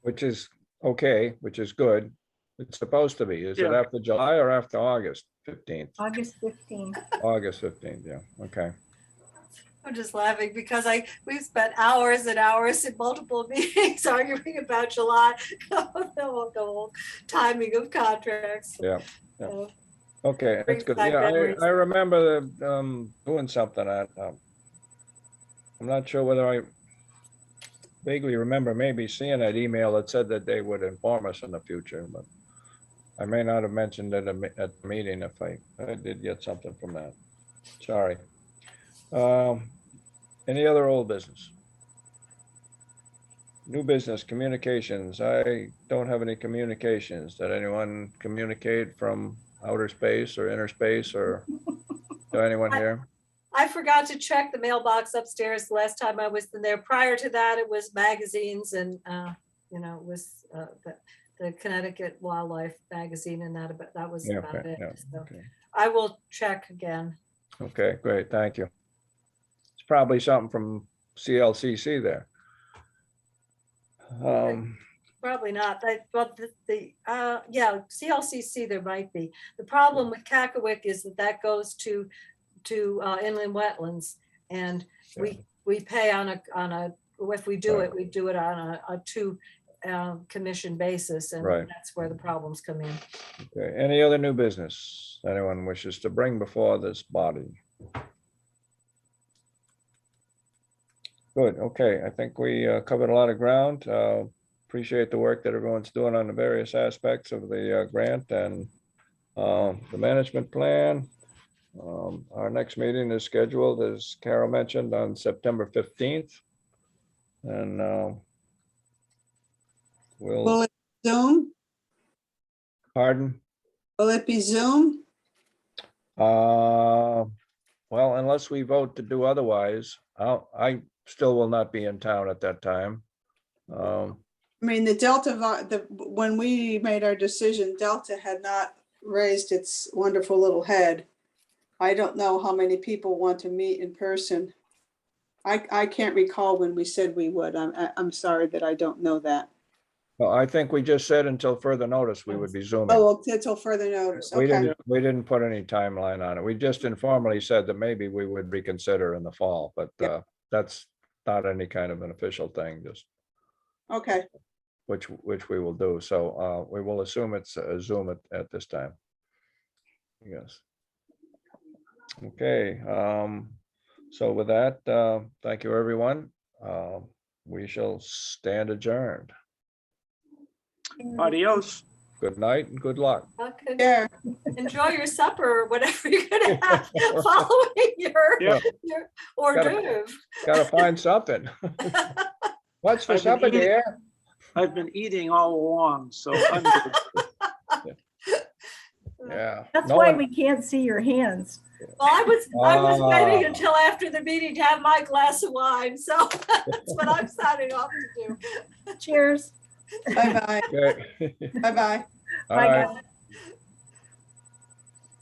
Which is okay, which is good. It's supposed to be. Is it Yeah. after July or after August 15th? August 15th. August 15th, yeah, okay. I'm just laughing because we've spent hours and hours in multiple meetings arguing about July, the whole timing of contracts. Yeah, yeah. So, Okay, that's Brings good. back Yeah, memories. I remember doing something at, I'm not sure whether I vaguely remember maybe seeing that email that said that they would inform us in the future, but I may not have mentioned it at the meeting if I did get something from that. Sorry. Any other old business? New business, communications. I don't have any communications. Did anyone communicate from outer space or inner space or to anyone here? I forgot to check the mailbox upstairs the last time I was in there. Prior to that, it was magazines and, it was the Connecticut Wildlife Magazine and that was Yeah, about okay, it. yeah, So okay. I will check again. Okay, great, thank you. It's probably something from CLCC there. Probably not, but yeah, CLCC there might be. The problem with Cackaway is that goes to inland wetlands, and we pay on a, if we do it, we do it on a two commission basis, and Right. that's where the problems come in. Okay, any other new business anyone wishes to bring before this body? Good, okay, I think we covered a lot of ground. Appreciate the work that everyone's doing on the various aspects of the grant and the management plan. Our next meeting is scheduled, as Carol mentioned, on September 15th. And Will we'll, it Zoom? pardon? Will it be Zoom? Well, unless we vote to do otherwise, I still will not be in town at that time. I mean, when we made our decision, Delta had not raised its wonderful little head. I don't know how many people want to meet in person. I can't recall when we said we would. I'm sorry that I don't know that. Well, I think we just said until further notice, we would be zooming. Oh, until further notice. We Okay. didn't put any timeline on it. We just informally said that maybe we would reconsider in the fall, but Yep. that's not any kind of an official thing, just Okay. which we will do. So we will assume it's a Zoom at this time. Yes. Okay, so with that, thank you, everyone. We shall stand adjourned. Adios. Good night and good luck. Okay, Yeah. enjoy your supper or whatever you're gonna have following your Yeah. hors Gotta- d'oeuvre. Gotta find something. What's for I've been supper, eating- dear? I've been eating all along, so I'm good. Yeah. That's No why one- we can't see your hands. Well, I was waiting Ah. until after the meeting to have my glass of wine, so that's what I'm signing off to do. Cheers. Bye-bye. Okay. Bye-bye. All Bye, right. guys.